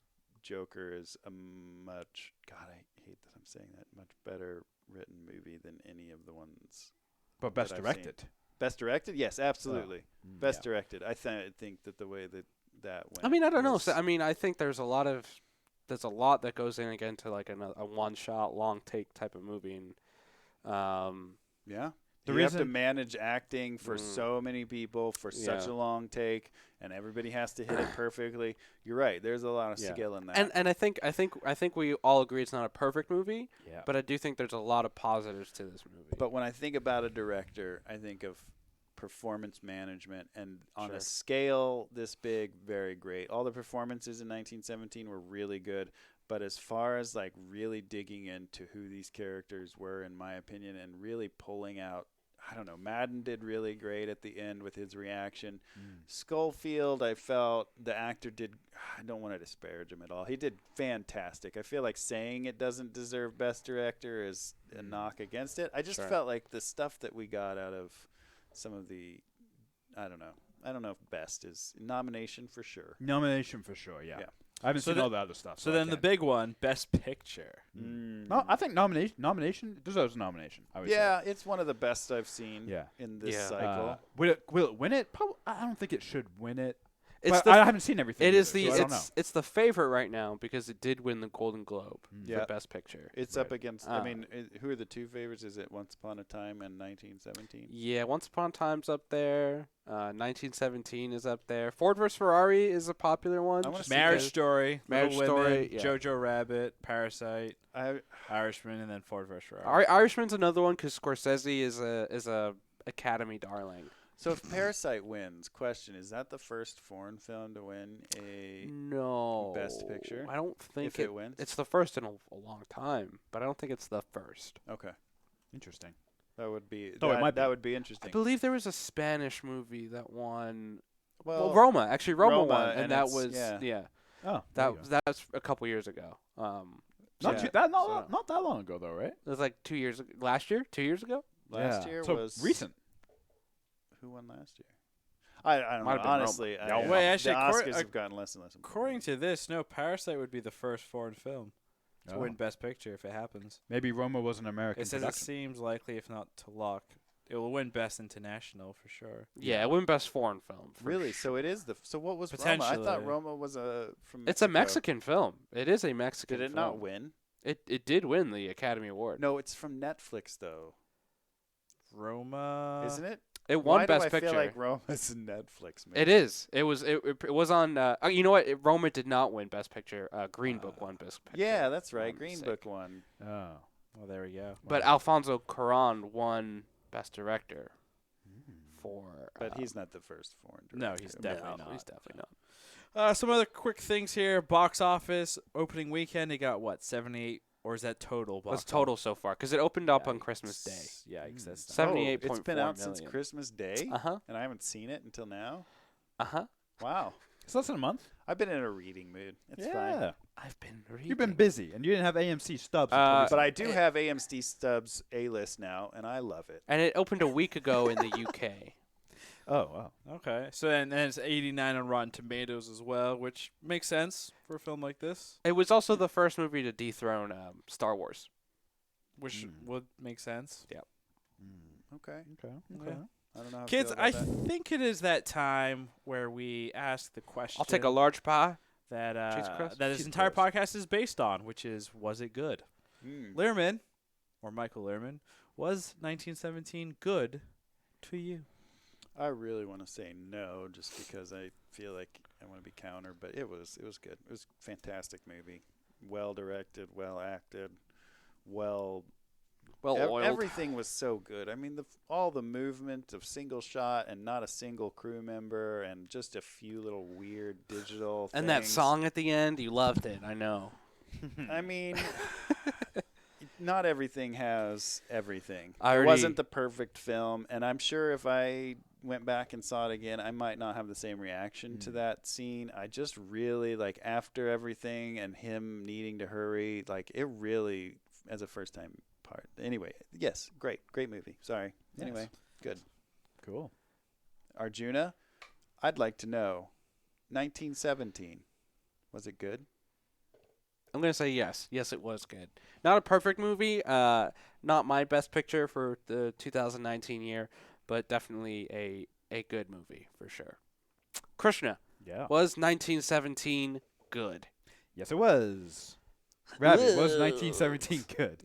Joker is a much. God, I hate that I'm saying that. Much better written movie than any of the ones. But best that I've directed. Best directed? Yes, absolutely. Best yeah. directed. I think that the way that went. I mean, I don't know. was- So, I mean, I think there's a lot that goes in again to like a one-shot, long-take type of movie. And, yeah. The You have to reason- manage acting for so many people for such Yeah. a long take, and everybody has to hit it perfectly. You're right. There's a lot of Yeah. skill in that. and I think we all agree it's not a perfect movie, Yeah. but I do think there's a lot of positives to this movie. But when I think about a director, I think of performance management, and on Sure. a scale this big, very great. All the performances in 1917 were really good, but as far as like really digging into who these characters were, in my opinion, and really pulling out, I don't know, Madden did really great at the end with his reaction. Schofield, I felt the actor did, I don't want to disparage him at all. He did fantastic. I feel like saying it doesn't deserve Best Director is a knock against it. I just Sure. felt like the stuff that we got out of some of the, I don't know if Best is nomination for sure. Nomination for sure. Yeah. Yeah. I haven't So seen the- all the other stuff. So I then the can't. big one, Best Picture. No, I think nomination deserves a nomination. I would Yeah, it's one of the best I've seen Yeah. in this Yeah. cycle. say. Will it win it? Probably. I don't think it should win it. It's But I haven't seen everything. It is either, so I don't know. it's the favorite right now because it did win the Golden Globe Yeah. for Best Picture. It's Right. up against. I mean, who are the two favorites? Is it Once Upon a Time and 1917? Yeah, Once Upon a Time's up there. 1917 is up there. Ford vs Ferrari is a popular one. I wanna just see Marriage because- Story, Marriage Little Women, Story, yeah. Jojo Rabbit, Parasite, I Irishman, and then Ford vs. Ferrari. Irishman's another one because Scorsese is a Academy darling. So if Parasite wins, question, is that the first foreign film to win a No. Best Picture? I don't think if it wins? It's the first in a long time, but I don't think it's the first. Okay. Interesting. That would be Oh, it might be. that would be I interesting. believe there was a Spanish movie that won. Well, Well, Roma. Actually, Roma Roma, won, and and that it's- was yeah. Oh, that was a couple years ago. not yeah. not that long ago though, right? It was like 2 years ago. Last year? 2 years ago? last Yeah. year so was recent. Who won last year? I don't Might know. have been Roma. Honestly, Yeah, I, well, wait, actually, the accor- Oscars have gotten less and less important. According to this, no, Parasite would be the first foreign film to Oh. win Best Picture if it happens. Maybe Roma was an American It says it production. seems likely, if not to luck, it will win Best International for sure. Yeah, it won Best Foreign Film. for Really? sure. So it is so what was Roma? I thought Potentially. Roma was from It's a Mexico. Mexican film. It is a Mexican Did it film. not win? It did win the Academy Award. No, it's from Netflix though. Roma. Isn't it? It won Why Best do I Picture. feel like Roma's a Netflix movie? It is. It was. It was on. You know what? Roma did not win Best Picture. Green Book won Best Picture. Yeah, that's right. I'm Green sick. Book won. Oh. Well, there we go. But Alfonso Cuarón won Best Director for. But he's not the first foreign director. No, he's definitely not. He's definitely not. Some other quick things here. Box office opening weekend. It got what 78, or is that total? That's Box total so far because it opened up on Christmas Day. Yikes, that's not- 78.4 It's been out since million. Christmas Day, Uh-huh. and I haven't seen it until now. Uh-huh. Wow. It's less than a month. I've been in a reading mood. It's yeah. fine. I've been reading. You've been busy, and you didn't have AMC stubs. until Uh, But recently. I do have AMC Stubbs A-list now, and I love it. And it opened a week ago in the UK. Oh wow. Okay, so then it's 89 on Rotten Tomatoes as well, which makes sense for a film like this, It was also the first movie to dethrone Star Wars. which would make sense. Okay. Okay. Okay. I don't know how Kids, I I feel about that. think it is that time where we ask the question. I'll take a large pie. that cheese crust? that this Cheese entire crust. podcast is based on, which is was it good? Lehrman, or Michael Lehrman, was 1917 good to you? I really want to say no, just because I feel like I want to be counter, but it was good. It was a fantastic movie, well directed, well acted, well Oiled. everything was so good. I mean, all the movement of single shot and not a single crew member, and just a few little weird digital. And that things. song at the end, you loved it. I know. I mean, not everything has everything. I It already- wasn't the perfect film, and I'm sure if I went back and saw it again, I might not have the same reaction to that scene. I just really like after everything and him needing to hurry, like it really as a first time part. Anyway, yes, great movie. Sorry. Yes. Anyway, good. Cool. Arjuna, I'd like to know, 1917, was it good? I'm going to say yes. Yes, it was good. Not a perfect movie. Not my best picture for the 2019 year, but definitely a good movie for sure. Krishna, Yeah. was 1917 good? Yes, it was. Rabbit was Whoa. 1917 good.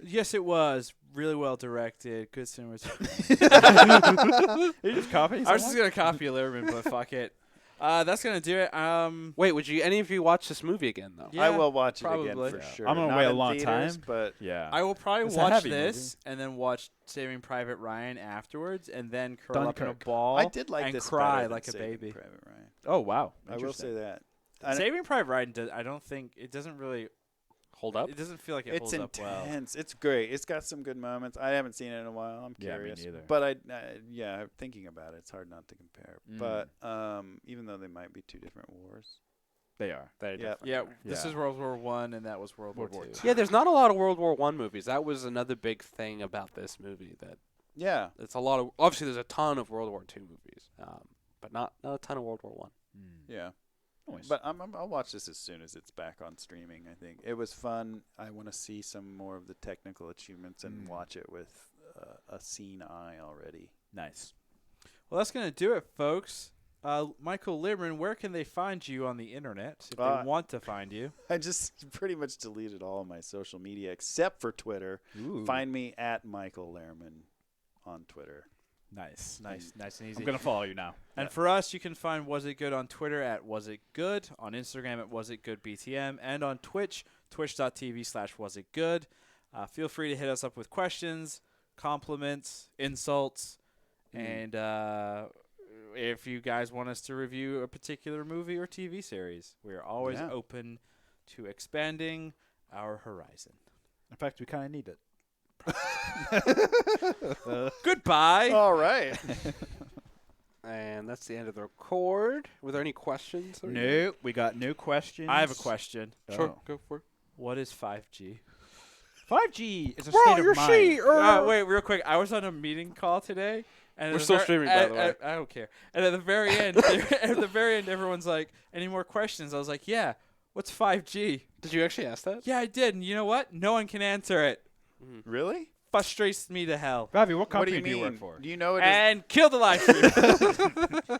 Yes, it was really well directed. Good cinematography. You just copying I was just someone? gonna copy Lehrman, but fuck it. That's gonna do it. Wait, would you any of you watch this movie again though? Yeah, I will watch it probably. again for Yeah. sure. I'm gonna Not wait a in long theaters, time. but Yeah. I will probably It's a watch heavy this and then watch Saving Private Ryan afterwards, and then curl up in a Dunkirk. ball I did like and this cry better than like a Saving baby. Private Ryan. Oh wow. I will say Interesting. that. I- Saving Private Ryan does. I don't think it doesn't really Hold up. It doesn't feel like it It's holds up well. intense. It's great. It's got some good moments. I haven't seen it in a while. I'm Yeah, me curious. neither. But yeah, thinking about it, it's hard not to compare. Mm. But even though they might be two different wars. They are. They Yeah. definitely Yeah, are. this Yeah. is World War One, and that was World War War Two. Two. Yeah, there's not a lot of World War I movies. That was another big thing about this movie. That Yeah. it's a lot of obviously there's a ton of World War II movies, but not a ton of World War One. Yeah. Nice. But I'll watch this as soon as it's back on streaming. I think it was fun. I want to see some more of the technical achievements and watch it with a seen eye already. Nice. Well, that's gonna do it, folks. Michael Lehrman, where can they find you on the internet if they want to find you? I just pretty much deleted all of my social media except for Twitter. Ooh. Find me at Michael Lehrman on Twitter. Nice and easy. I'm gonna follow you now. And for us, you can find Was It Good on Twitter at Was It Good, on Instagram at Was It Good BTM, and on Twitch, twitch.tv/wasitgood. Feel free to hit us up with questions, compliments, insults, and if you guys want us to review a particular movie or TV series, we are always open to expanding our horizon. In fact, we kind of need it. Goodbye. All right. And that's the end of the record. Were there any questions? No, we got no questions. I have a question. Sure, go for it. What is 5G? 5G is a state of mind. Wait, real quick. I was on a meeting call today, and We're still streaming, by the way. I don't care. And at the very end, everyone's like, "Any more questions?" I was like, "Yeah. What's 5G?" Did you actually ask that? Yeah, I did. And you know what? No one can answer it. Really? Frustrates me to hell. Ravi, what company What do you mean? work for? Do you know it is? And kill the live stream.